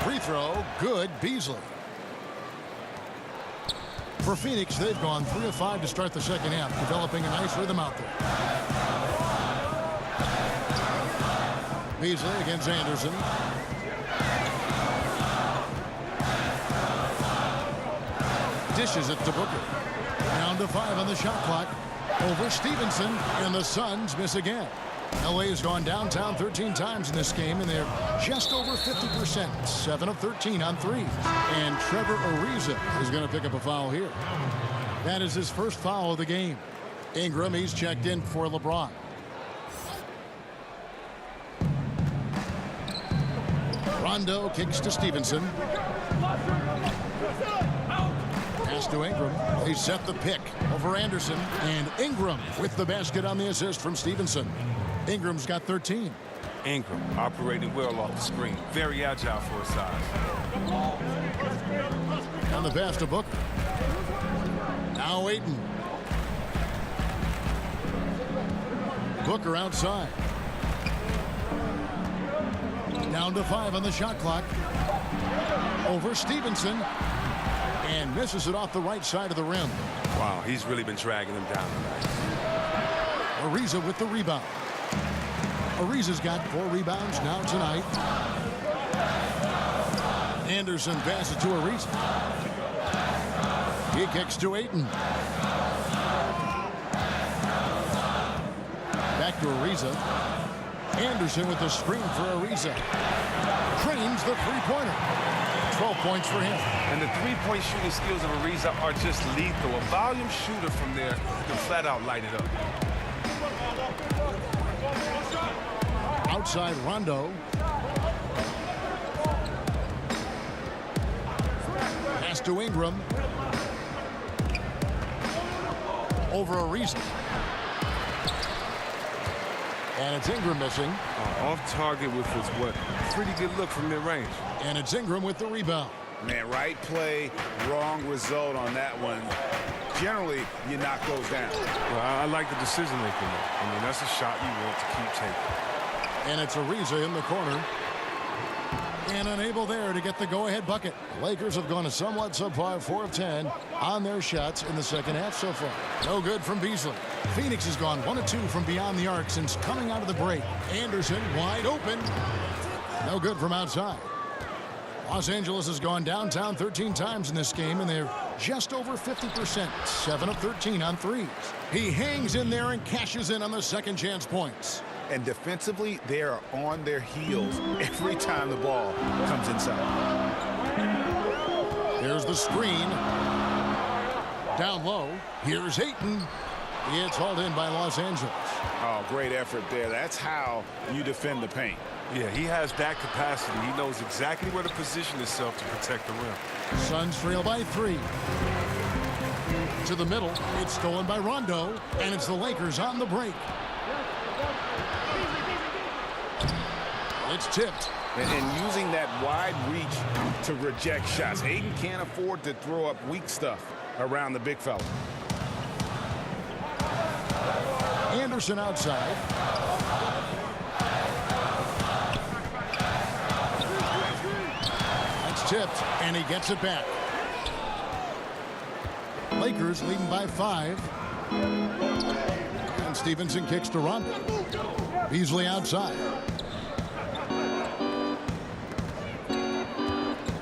Free throw, good, Beasley. For Phoenix, they've gone 3 of 5 to start the second half, developing a nice rhythm out there. Beasley against Anderson. Dishes it to Booker. Down to 5 on the shot clock. Over Stevenson, and the Suns miss again. LA has gone downtown 13 times in this game, and they're just over 50%. 7 of 13 on threes. And Trevor Ariza is going to pick up a foul here. That is his first foul of the game. Ingram, he's checked in for LeBron. Rondo kicks to Stevenson. Pass to Ingram. They set the pick over Anderson. And Ingram with the basket on the assist from Stevenson. Ingram's got 13. Ingram operating well off the screen. Very agile for his size. On the pass to Booker. Now Ayton. Booker outside. Down to 5 on the shot clock. Over Stevenson. And misses it off the right side of the rim. Wow, he's really been dragging them down tonight. Ariza with the rebound. Ariza's got 4 rebounds now tonight. Anderson passes to Ariza. He kicks to Ayton. Back to Ariza. Anderson with the screen for Ariza. Trains the three-pointer. 12 points for him. And the three-point shooting skills of Ariza are just lethal. A volume shooter from there can flat out light it up. Outside Rondo. Pass to Ingram. Over Ariza. And it's Ingram missing. Off target with his what? Pretty good look from mid-range. And it's Ingram with the rebound. Man, right play, wrong result on that one. Generally, you knock those down. Well, I like the decision making. I mean, that's a shot you want to keep taking. And it's Ariza in the corner. And unable there to get the go-ahead bucket. The Lakers have gone a somewhat subpar 4 of 10 on their shots in the second half so far. No good from Beasley. Phoenix has gone 1 of 2 from beyond the arc since coming out of the break. Anderson wide open. No good from outside. Los Angeles has gone downtown 13 times in this game, and they're just over 50%. 7 of 13 on threes. He hangs in there and cashes in on the second chance points. And defensively, they are on their heels every time the ball comes inside. Here's There's the screen. Down low. Here's Ayton. It's hauled in by Los Angeles. Oh, great effort there. That's how you defend the paint. Yeah, he has that capacity. He knows exactly where to position himself to protect the rim. Suns trail by 3. To the middle. It's stolen by Rondo. And it's the Lakers on the break. It's tipped. And using that wide reach to reject shots. Ayton can't afford to throw up weak stuff around the big fella. Anderson outside. That's tipped, and he gets it back. Lakers leading by 5. And Stevenson kicks to Rondo. Beasley outside.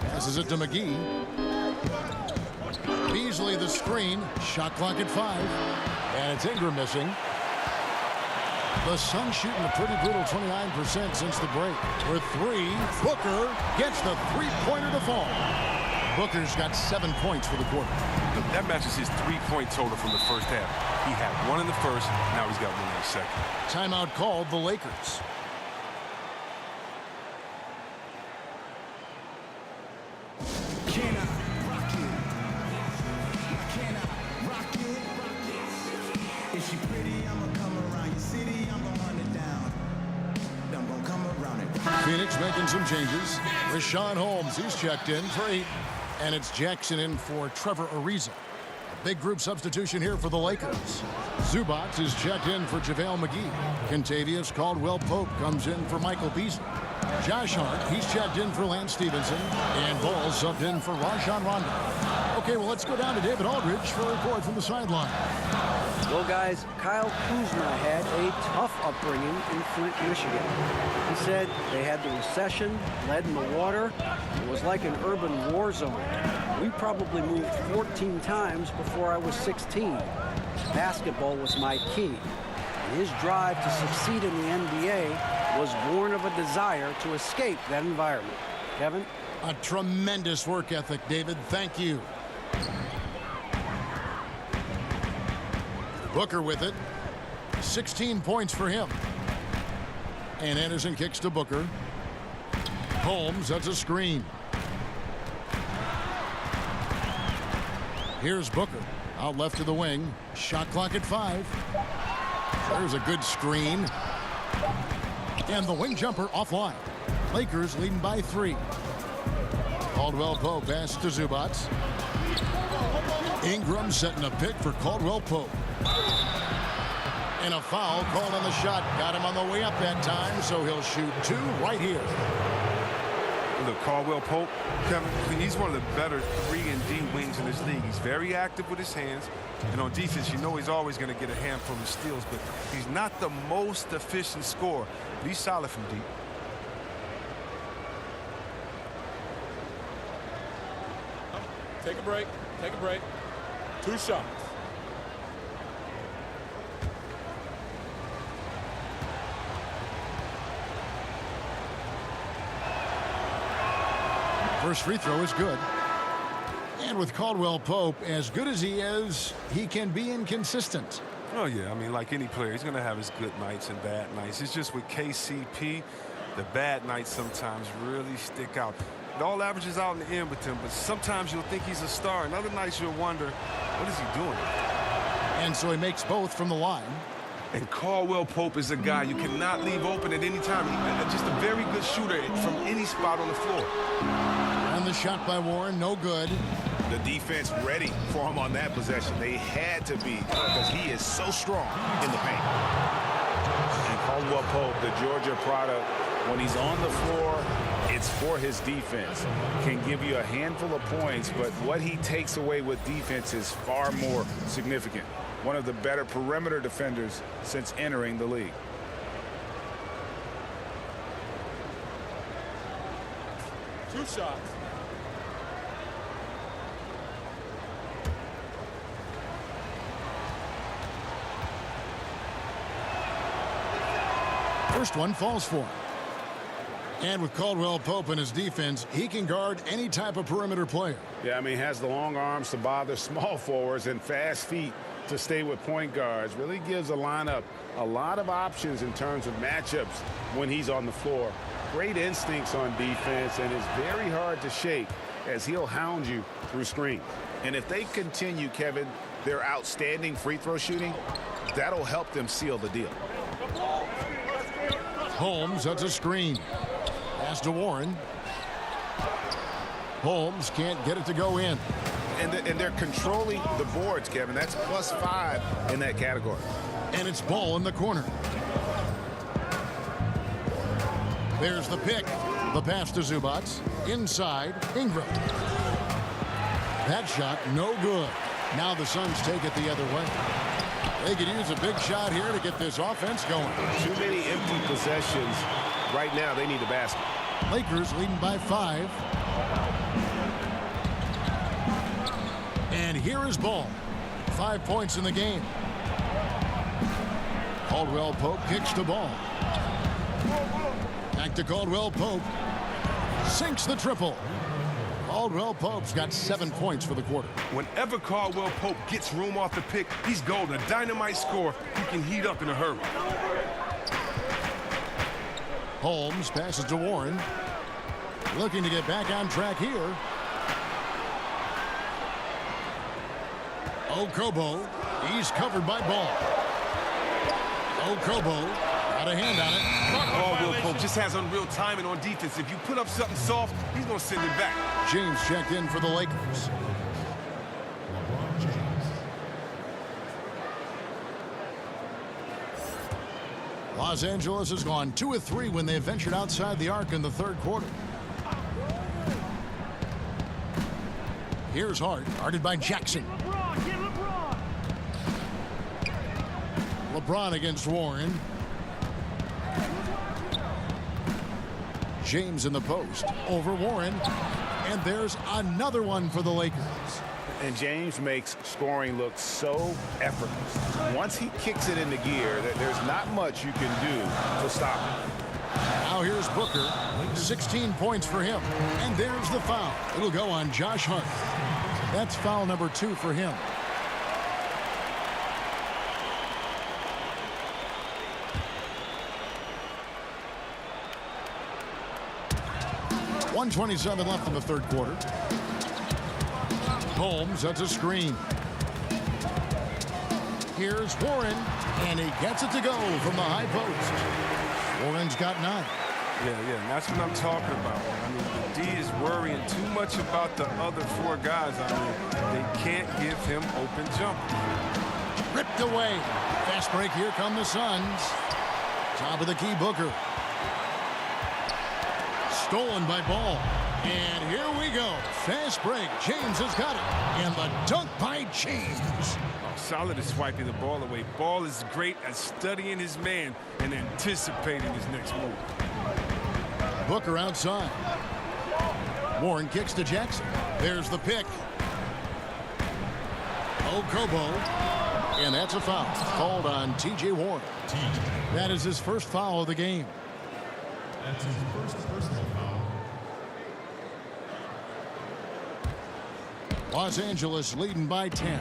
Passes it to McGee. Beasley the screen. Shot clock at 5. And it's Ingram missing. The Suns shooting a pretty brutal 29% since the break. For 3, Booker gets the three-pointer to fall. Booker's got 7 points for the quarter. That matches his three-point total from the first half. He had 1 in the first, now he's got 1 in the second. Timeout called the Lakers. Phoenix making some changes. Rashawn Holmes, he's checked in for 8. And it's Jackson in for Trevor Ariza. A big group substitution here for the Lakers. Zubac is checked in for JaVale McGee. Kentavious Caldwell-Pope comes in for Michael Beasley. Josh Hart, he's checked in for Lance Stevenson. And Ball subbed in for Rajon Rondo. Okay, well, let's go down to David Aldridge for a report from the sideline. Well, guys, Kyle Kuzma had a tough upbringing in Flint, Michigan. He said they had the recession, lead in the water. It was like an urban war zone. We probably moved 14 times before I was 16. Basketball was my key. And his drive to succeed in the NBA was born of a desire to escape that environment. Kevin? A tremendous work ethic, David. Thank you. Booker with it. 16 points for him. And Anderson kicks to Booker. Holmes, that's a screen. Here's Booker. Out left to the wing. Shot clock at 5. There's a good screen. And the wing jumper offline. Lakers leading by 3. Caldwell-Pope pass to Zubac. Ingram setting a pick for Caldwell-Pope. And a foul called on the shot. Got him on the way up that time, so he'll shoot 2 right here. Look, Caldwell-Pope, Kevin, he's one of the better 3 and D wings in this league. He's very active with his hands. And on defense, you know he's always going to get a handful of steals, but he's not the most efficient scorer. But he's solid from deep. Take a break. Take a break. 2 shots. First free throw is good. And with Caldwell-Pope, as good as he is, he can be inconsistent. Oh, yeah. I mean, like any player, he's going to have his good nights and bad nights. It's just with KCP, the bad nights sometimes really stick out. It all averages out in the end with him, but sometimes you'll think he's a star, and other nights you'll wonder, what is he doing? And so he makes both from the line. And Caldwell-Pope is a guy you cannot leave open at any time. He's just a very good shooter from any spot on the floor. And the shot by Warren, no good. The defense ready for him on that possession. They had to be because he is so strong in the paint. And Caldwell-Pope, the Georgia product, when he's on the floor, it's for his defense. Can give you a handful of points, but what he takes away with defense is far more significant. One of the better perimeter defenders since entering the league. Two shots. First one falls for him. And with Caldwell Pope in his defense, he can guard any type of perimeter player. Yeah, I mean, he has the long arms to bother small forwards and fast feet to stay with point guards. Really gives a lineup a lot of options in terms of matchups when he's on the floor. Great instincts on defense and is very hard to shake as he'll hound you through screens. And if they continue, Kevin, their outstanding free throw shooting, that'll help them seal the deal. Holmes, that's a screen. Pass to Warren. Holmes can't get it to go in. And they're controlling the boards, Kevin. That's +5 in that category. And it's Ball in the corner. There's the pick. The pass to Zubac. Inside, Ingram. That shot, no good. Now the Suns take it the other way. They could use a big shot here to get this offense going. Too many empty possessions. Right now, they need the basket. Lakers leading by 5. And here is Ball. 5 points in the game. Caldwell Pope kicks the ball. Back to Caldwell Pope. Sinks the triple. Caldwell Pope's got 7 points for the quarter. Whenever Caldwell Pope gets room off the pick, he's golden. A dynamite scorer who can heat up in a hurry. Holmes passes to Warren. Looking to get back on track here. Okobo. He's covered by Ball. Okobo got a hand on it. Caldwell Pope just has unreal timing on defense. If you put up something soft, he's going to send it back. James checked in for the Lakers. Los Angeles has gone 2 of 3 when they ventured outside the arc in the third quarter. Here's Hart, guarded by Jackson. LeBron against Warren. James in the post over Warren. And there's another one for the Lakers. And James makes scoring look so effortless. Once he kicks it into gear, there's not much you can do to stop him. Now here's Booker. 16 points for him. And there's the foul. It'll go on Josh Hart. That's foul number 2 for him. .127 left in the third quarter. Holmes, that's a screen. Here's Warren, and he gets it to go from the high post. Warren's got 9. Yeah, and that's what I'm talking about. I mean, the D is worrying too much about the other 4 guys. I mean, they can't give him open jump. Ripped away. Fast break, here come the Suns. Top of the key, Booker. Stolen by Ball. And here we go. Fast break. James has got it. And the dunk by James. Oh, solid at swiping the ball away. Ball is great at studying his man and anticipating his next move. Booker outside. Warren kicks to Jackson. There's the pick. Okobo. And that's a foul. Called on T.J. Warren. That is his first foul of the game. That's his first personal foul. Los Angeles leading by 10.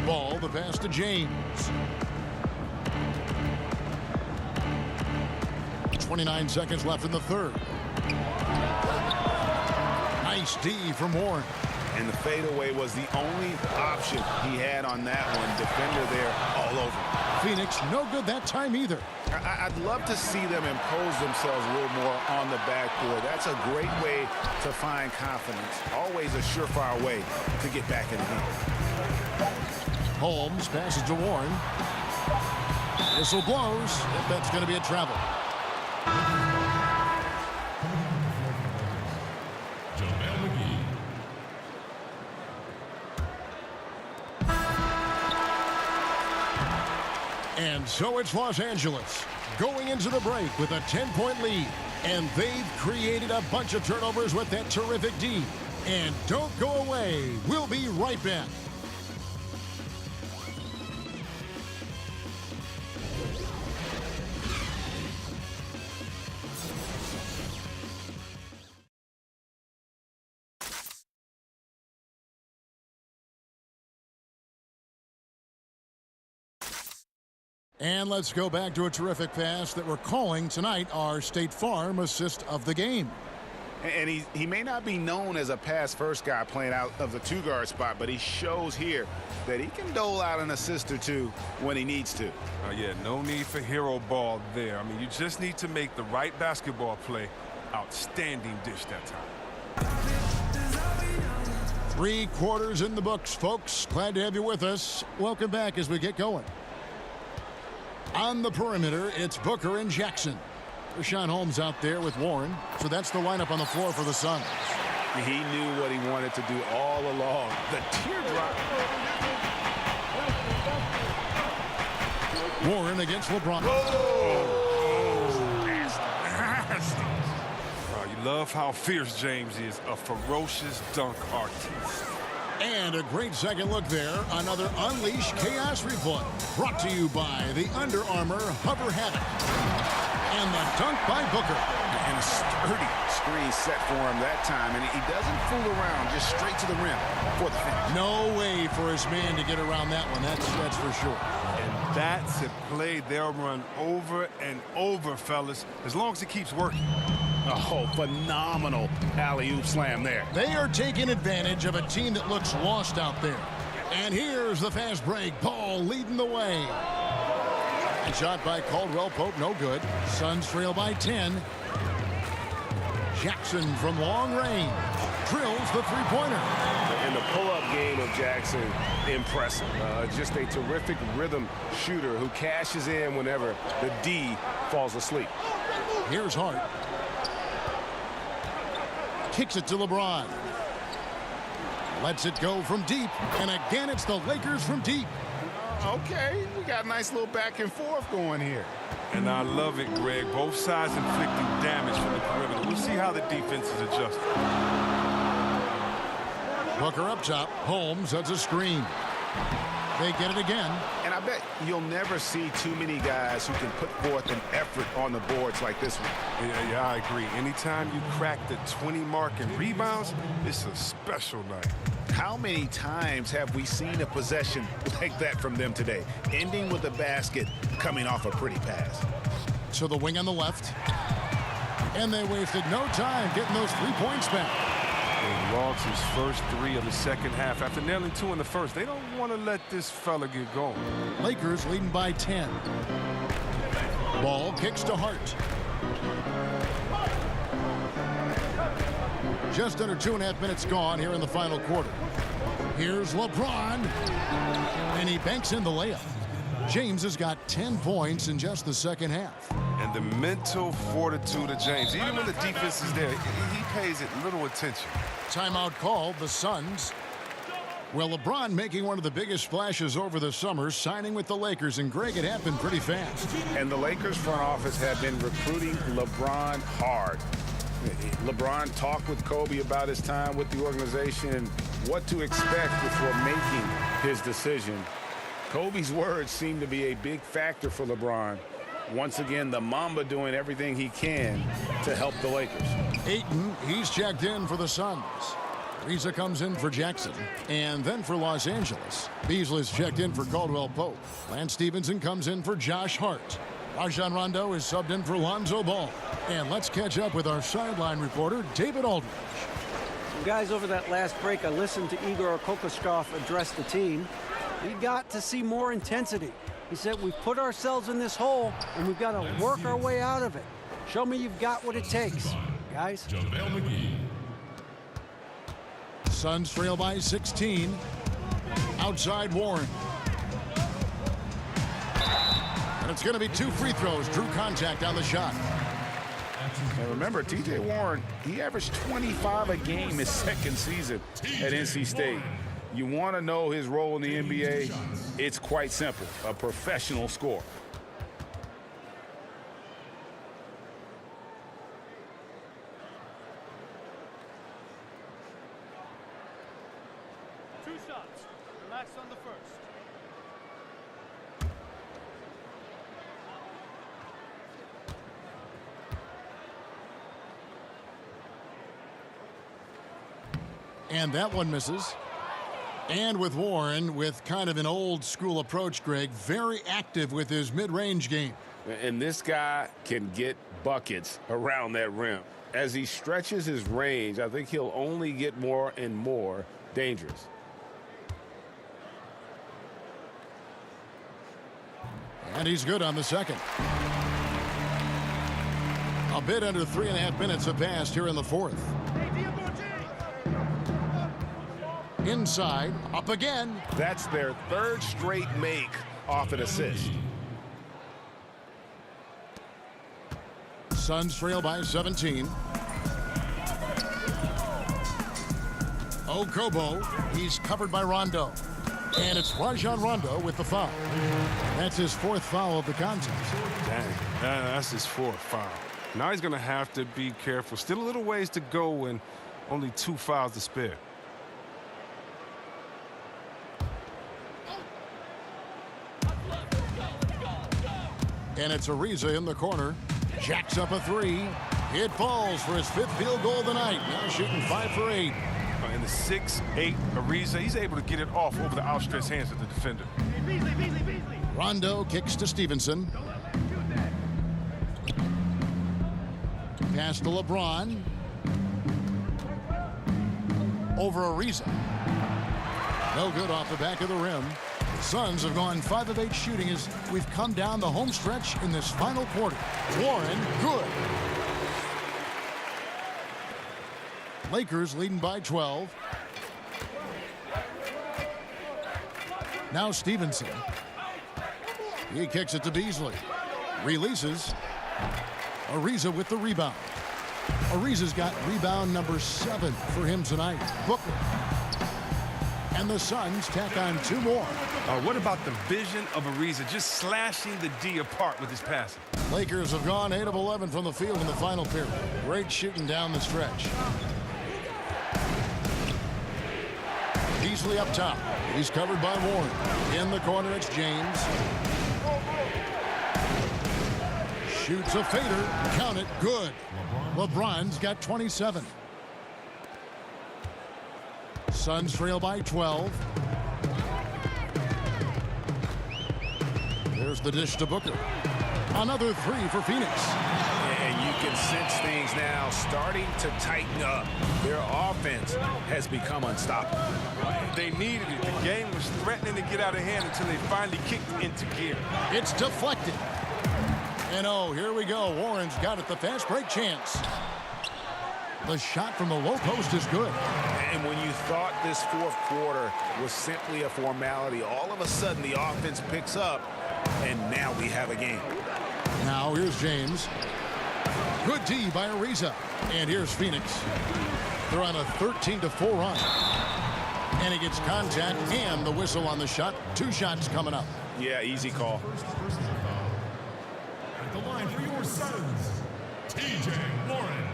Ball, the pass to James. 29 seconds left in the third. Nice D from Warren. And the fadeaway was the only option he had on that one. Defender there all over. Phoenix, no good that time either. I'd love to see them impose themselves a little more on the backboard. That's a great way to find confidence. Always a surefire way to get back in the game. Holmes passes to Warren. Whistle blows. That's going to be a travel. And so it's Los Angeles going into the break with a 10-point lead. And they've created a bunch of turnovers with that terrific D. And don't go away. We'll be right back. And let's go back to a terrific pass that we're calling tonight our State Farm assist of the game. And he may not be known as a pass-first guy playing out of the two-guard spot, but he shows here that he can dole out an assist or two when he needs to. Yeah, no need for hero ball there. I mean, you just need to make the right basketball play. Outstanding dish that time. 3 quarters in the books, folks. Glad to have you with us. Welcome back as we get going. On the perimeter, it's Booker and Jackson. Rashawn Holmes out there with Warren. So that's the lineup on the floor for the Suns. He knew what he wanted to do all along. The teardrop. Warren against LeBron. You love how fierce James is. A ferocious dunk artist. And a great second look there. Another Unleash Chaos replay. Brought to you by the Under Armour Hover Havoc. And the dunk by Booker. And a sturdy screen set for him that time. And he doesn't fool around, just straight to the rim for the finish. No way for his man to get around that one. That's for sure. And that's a play they'll run over and over, fellas, as long as it keeps working. Oh, phenomenal alley-oop slam there. They are taking advantage of a team that looks lost out there. And here's the fast break. Ball leading the way. And shot by Caldwell Pope, no good. Suns trail by 10. Jackson from long range drills the three-pointer. And the pull-up game of Jackson, impressive. Just a terrific rhythm shooter who cashes in whenever the D falls asleep. Here's Hart. Kicks it to LeBron. Lets it go from deep. And again, it's the Lakers from deep. Okay, we got a nice little back and forth going here. And I love it, Greg. Both sides inflicting damage from the perimeter. We'll see how the defense is adjusted. Booker up top. Holmes sets a screen. They get it again. And I bet you'll never see too many guys who can put forth an effort on the boards like this one. Yeah, I agree. Anytime you crack the 20 mark in rebounds, it's a special night. How many times have we seen a possession like that from them today, ending with a basket coming off a pretty pass? So the wing on the left. And they wasted no time getting those 3 points back. He lost his first 3 of the second half after nailing 2 in the first. They don't want to let this fella get going. Lakers leading by 10. Ball kicks to Hart. Just under 2.5 minutes gone here in the final quarter. Here's LeBron. And he banks in the layup. James has got 10 points in just the second half. And the mental fortitude of James, even when the defense is there, he pays it little attention. Timeout called, the Suns. Well, LeBron making one of the biggest splashes over the summer, signing with the Lakers. And, Greg, it happened pretty fast. And the Lakers front office have been recruiting LeBron hard. LeBron talked with Kobe about his time with the organization and what to expect before making his decision. Kobe's words seem to be a big factor for LeBron. Once again, the Mamba doing everything he can to help the Lakers. Ayton, he's checked in for the Suns. Reza comes in for Jackson. And then for Los Angeles, Beasley's checked in for Caldwell Pope. Lance Stevenson comes in for Josh Hart. Rajon Rondo is subbed in for Lonzo Ball. And let's catch up with our sideline reporter, David Aldridge. Guys, over that last break, I listened to Igor Kokoskov address the team. We got to see more intensity. He said, we've put ourselves in this hole, and we've got to work our way out of it. Show me you've got what it takes, guys. Suns trail by 16. Outside Warren. And it's going to be 2 free throws. Drew contact on the shot. And remember, T.J. Warren, he averaged 25 a game his second season at NC State. You want to know his role in the NBA? It's quite simple, a professional scorer. Two shots. Relax on the first. And that one misses. And with Warren, with kind of an old school approach, Greg, very active with his mid-range game. And this guy can get buckets around that rim. As he stretches his range, I think he'll only get more and more dangerous. And he's good on the second. A bit under 3.5 minutes have passed here in the fourth. Inside, up again. That's their third straight make off an assist. Suns trail by 17. Okobo, he's covered by Rondo. And it's Rajon Rondo with the foul. That's his fourth foul of the contest. Dang, that's his fourth foul. Now he's going to have to be careful. Still a little ways to go and only 2 fouls to spare. And it's Ariza in the corner. Jacks up a three. It falls for his 5th field goal of the night. Now shooting 5 for 8. In the 6'8", Ariza, he's able to get it off over the outstretched hands of the defender. Rondo kicks to Stevenson. Pass to LeBron. Over Ariza. No good off the back of the rim. The Suns have gone 5 of 8 shooting as we've come down the home stretch in this final quarter. Warren, good. Lakers leading by 12. Now Stevenson. He kicks it to Beasley. Releases. Ariza with the rebound. Ariza's got rebound number 7 for him tonight. Booker. And the Suns tack on 2 more. What about the vision of Ariza just slashing the D apart with his passing? Lakers have gone 8 of 11 from the field in the final period. Great shooting down the stretch. Beasley up top. He's covered by Warren. In the corner, it's James. Shoots a fader. Count it. Good. LeBron's got 27. Suns trail by 12. There's the dish to Booker. Another 3 for Phoenix. And you can sense things now starting to tighten up. Their offense has become unstoppable. They needed it. The game was threatening to get out of hand until they finally kicked into gear. It's deflected. And oh, here we go. Warren's got it. The fast break chance. The shot from the low post is good. And when you thought this fourth quarter was simply a formality, all of a sudden the offense picks up, and now we have a game. Now here's James. Good D by Ariza. And here's Phoenix. They're on a 13-4 run. And he gets contact and the whistle on the shot. 2 shots coming up. Yeah, easy call. At the line for your Suns, T.J. Warren.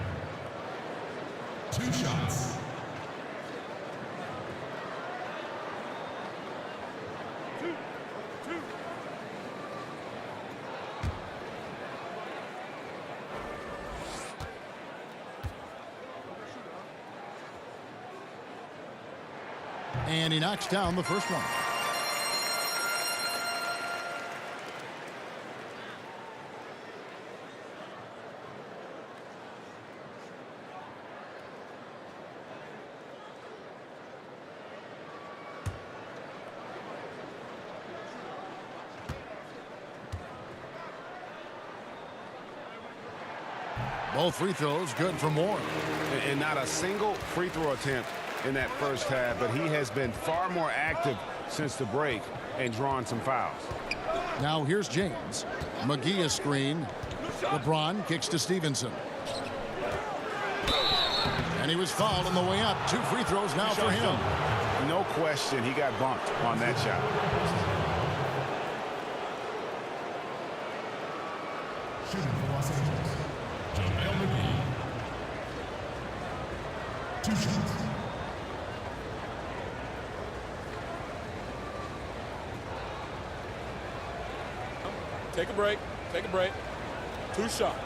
2 shots. And he knocks down the first one. Both free throws good from Warren. And not a single free throw attempt in that first half, but he has been far more active since the break and drawn some fouls. Now here's James. McGee a screen. LeBron kicks to Stevenson. And he was fouled on the way up. 2 free throws now for him. No question, he got bumped on that shot. Shooting for Los Angeles, JaVale McGee. 2 shots. Take a break. Take a break. 2 shots.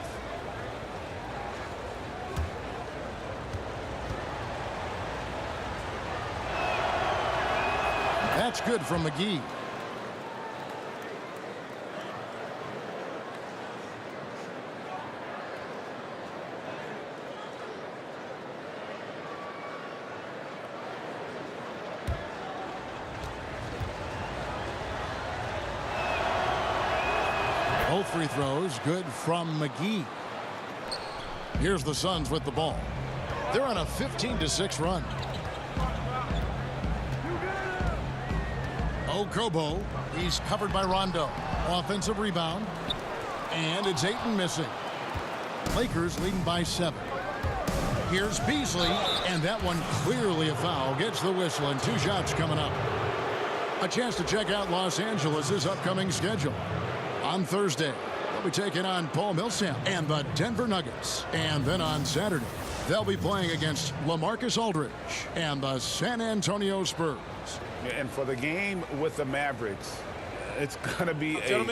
It's good from McGee. Both free throws good from McGee. Here's the Suns with the ball. They're on a 15-6 run. Okobo, he's covered by Rondo. Offensive rebound. And it's Ayton missing. Lakers leading by 7. Here's Beasley, and that one clearly a foul. Gets the whistle, and 2 shots coming up. A chance to check out Los Angeles' upcoming schedule. On Thursday, they'll be taking on Paul Millsap and the Denver Nuggets. And then on Saturday, they'll be playing against LaMarcus Aldridge and the San Antonio Spurs. And for the game with the Mavericks, it's going to be a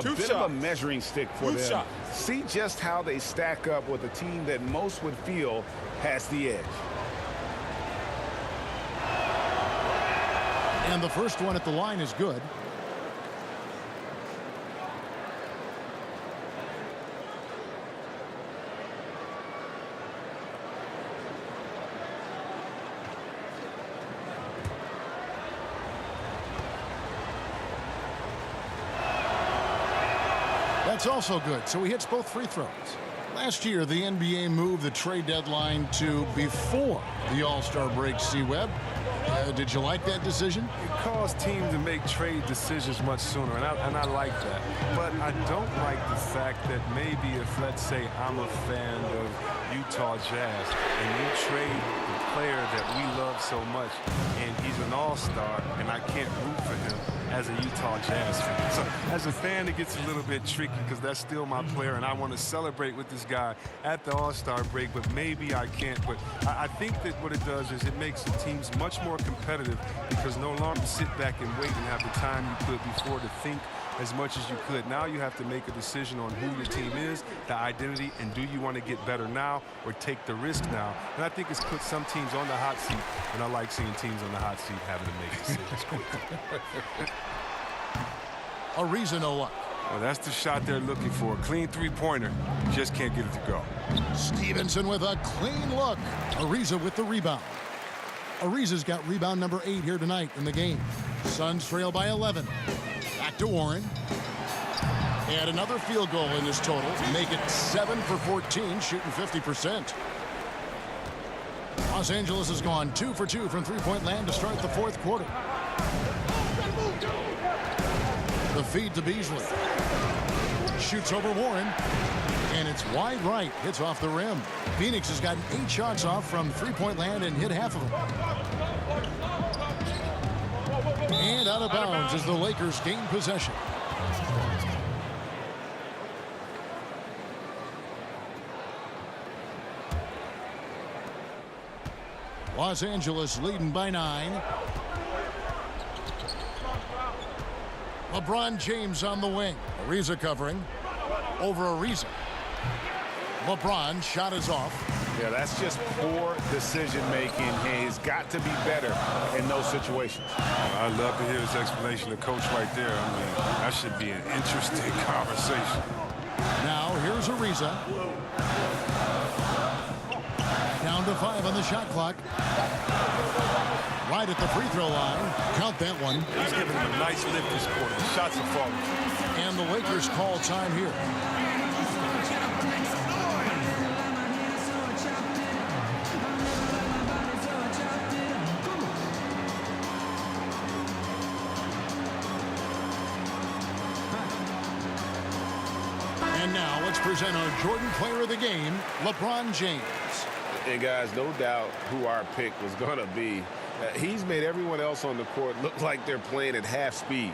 bit of a measuring stick for them. See just how they stack up with a team that most would feel has the edge. And the first one at the line is good. That's also good, so he hits both free throws. Last year, the NBA moved the trade deadline to before the All-Star break, C-Web. Did you like that decision? It caused teams to make trade decisions much sooner, and I like that. But I don't like the fact that maybe if, let's say, I'm a fan of Utah Jazz, and you trade the player that we love so much, and he's an all-star, and I can't root for him as a Utah Jazz fan. So as a fan, it gets a little bit tricky because that's still my player, and I want to celebrate with this guy at the All-Star break, but maybe I can't. But I think that what it does is it makes the teams much more competitive because no longer sit back and wait and have the time you could before to think as much as you could. Now you have to make a decision on who your team is, the identity, and do you want to get better now or take the risk now? And I think it's put some teams on the hot seat, and I like seeing teams on the hot seat having to make decisions quickly. Ariza no luck. Well, that's the shot they're looking for. Clean three-pointer. Just can't get it to go. Stevenson with a clean look. Ariza with the rebound. Ariza's got rebound number 8 here tonight in the game. Suns trail by 11. Back to Warren. And another field goal in this total to make it 7 for 14, shooting 50%. Los Angeles has gone 2 for 2 from three-point land to start the fourth quarter. The feed to Beasley. Shoots over Warren. And it's wide right. Hits off the rim. Phoenix has gotten 8 shots off from three-point land and hit half of them. And out of bounds as the Lakers gain possession. Los Angeles leading by 9. LeBron James on the wing. Ariza covering. Over Ariza. LeBron shot is off. Yeah, that's just poor decision-making. He's got to be better in those situations. I'd love to hear his explanation of coach right there. I mean, that should be an interesting conversation. Now, here's Ariza. Down to 5 on the shot clock. Right at the free throw line. Count that one. He's giving him a nice lift this quarter. The shots are falling. And the Lakers call time here. And now let's present our Jordan Player of the Game, LeBron James. And guys, no doubt who our pick was going to be. He's made everyone else on the court look like they're playing at half speed.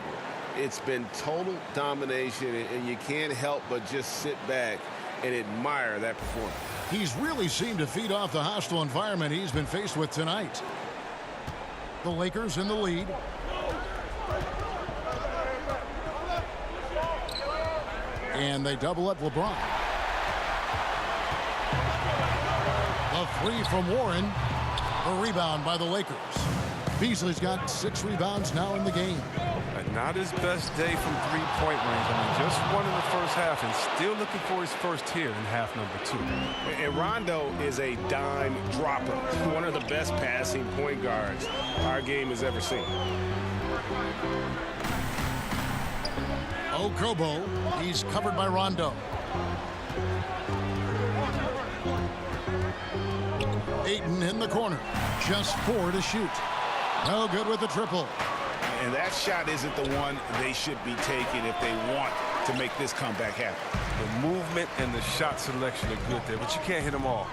It's been total domination, and you can't help but just sit back and admire that performance. He's really seemed to feed off the hostile environment he's been faced with tonight. The Lakers in the lead. And they double up LeBron. A three from Warren. A rebound by the Lakers. Beasley's got 6 rebounds now in the game. Not his best day from three-point range. I mean, just one in the first half and still looking for his first here in half number 2. And Rondo is a dime dropper. One of the best passing point guards our game has ever seen. Okobo, he's covered by Rondo. Ayton in the corner. Just 4 to shoot. No good with the triple. And that shot isn't the one they should be taking if they want to make this comeback happen. The movement and the shot selection are good there, but you can't hit them all.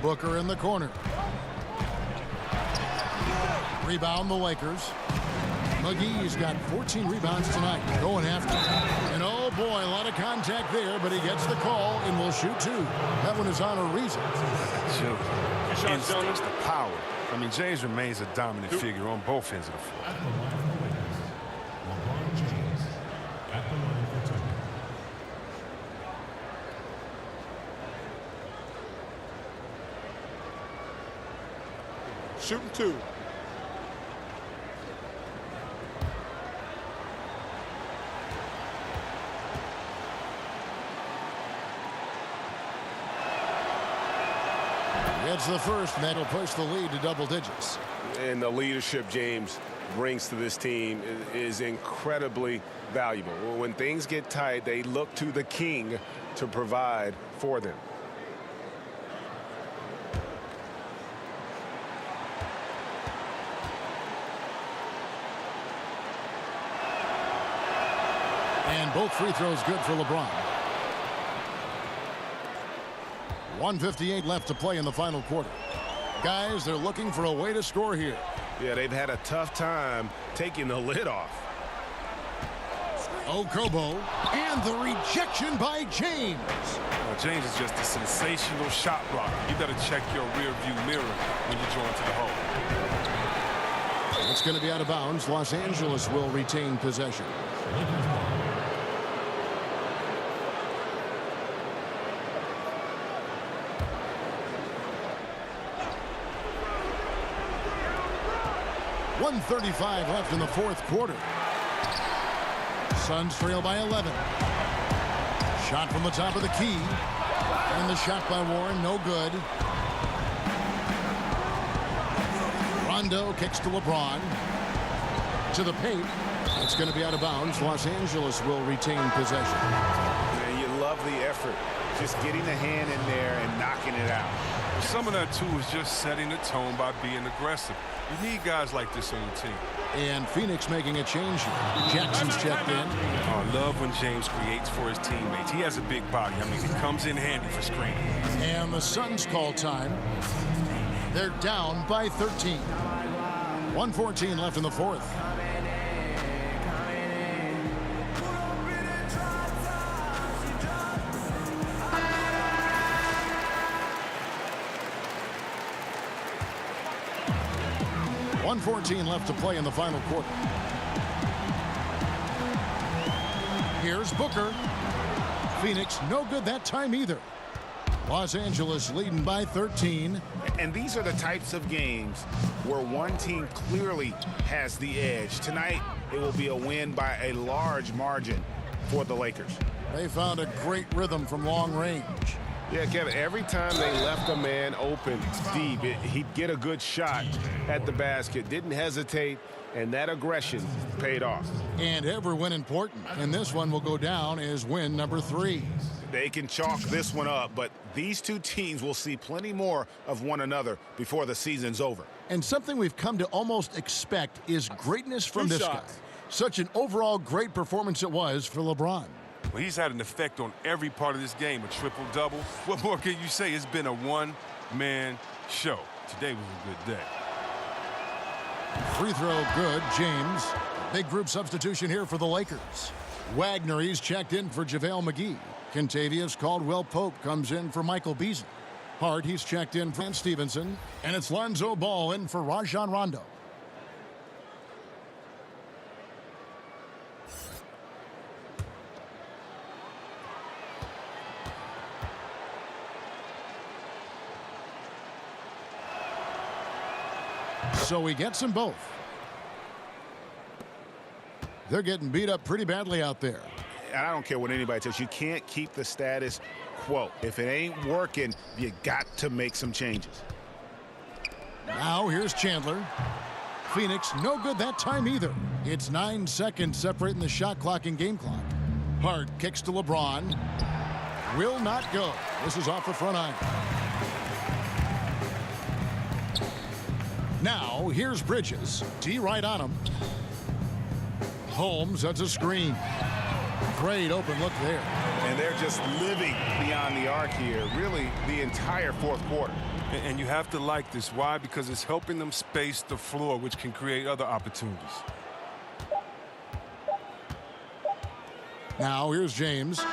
Booker in the corner. Rebound the Lakers. McGee's got 14 rebounds tonight. Going after it. And oh boy, a lot of contact there, but he gets the call and will shoot 2. That one is on a reason. Instincts, the power. I mean, James remains a dominant figure on both ends of the floor. LeBron James at the line for 2. Shooting 2. Gets the first, and that'll push the lead to double digits. And the leadership James brings to this team is incredibly valuable. When things get tight, they look to the king to provide for them. And both free throws good for LeBron. 1:58 left to play in the final quarter. Guys, they're looking for a way to score here. Yeah, they've had a tough time taking the lid off. Okobo, and the rejection by James. Well, James is just a sensational shot blocker. You got to check your rear view mirror when you draw into the hole. It's going to be out of bounds. Los Angeles will retain possession. .135 left in the fourth quarter. Suns trail by 11. Shot from the top of the key. And the shot by Warren, no good. Rondo kicks to LeBron. To the paint. It's going to be out of bounds. Los Angeles will retain possession. Man, you love the effort. Just getting the hand in there and knocking it out. Some of that, too, is just setting the tone by being aggressive. You need guys like this on your team. And Phoenix making a change here. Jackson's checked in. I love when James creates for his teammates. He has a big body. I mean, he comes in handy for screening. And the Suns call time. They're down by 13. 1:14 left in the fourth. .114 left to play in the final quarter. Here's Booker. Phoenix no good that time either. Los Angeles leading by 13. And these are the types of games where one team clearly has the edge. Tonight, it will be a win by a large margin for the Lakers. They found a great rhythm from long range. Yeah, Kevin, every time they left a man open deep, he'd get a good shot at the basket. Didn't hesitate, and that aggression paid off. And every win important. And this one will go down as win number 3. They can chalk this one up, but these two teams will see plenty more of one another before the season's over. And something we've come to almost expect is greatness from this guy. Such an overall great performance it was for LeBron. Well, he's had an effect on every part of this game, a triple-double. What more can you say? It's been a one-man show. Today was a good day. Free throw good, James. Big group substitution here for the Lakers. Wagner, he's checked in for JaVale McGee. Kentavious Caldwell-Pope comes in for Michael Beasley. Hart, he's checked in for Lance Stevenson. And it's Lonzo Ball in for Rajon Rondo. So he gets them both. They're getting beat up pretty badly out there. And I don't care what anybody says. You can't keep the status quo. If it ain't working, you got to make some changes. Now here's Chandler. Phoenix, no good that time either. It's 9 seconds separating the shot clock and game clock. Hart kicks to LeBron. Will not go. This is off the front iron. Now here's Bridges. D right on him. Holmes, that's a screen. Great open look there. And they're just living beyond the arc here, really the entire fourth quarter. And you have to like this. Why? Because it's helping them space the floor, which can create other opportunities. Now here's James.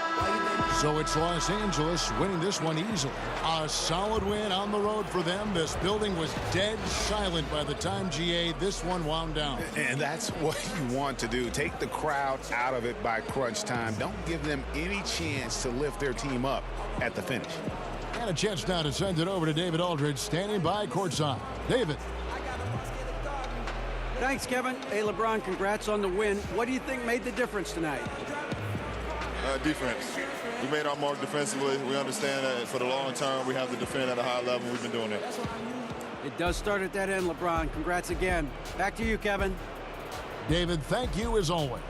So it's Los Angeles winning this one easily. A solid win on the road for them. This building was dead silent by the time GA this one wound down. And that's what you want to do. Take the crowd out of it by crunch time. Don't give them any chance to lift their team up at the finish. And a chance now to send it over to David Aldridge, standing by courtside. David. Thanks, Kevin. Hey, LeBron, congrats on the win. What do you think made the difference tonight? Defense. We made our mark defensively. We understand that for the long term, we have to defend at a high level. We've been doing that. It does start at that end, LeBron. Congrats again. Back to you, Kevin. David, thank you as always.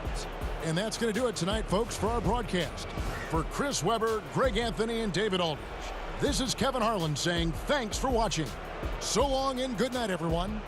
And that's going to do it tonight, folks, for our broadcast. For Chris Webber, Greg Anthony, and David Aldridge, this is Kevin Harlan saying thanks for watching. So long and good night, everyone.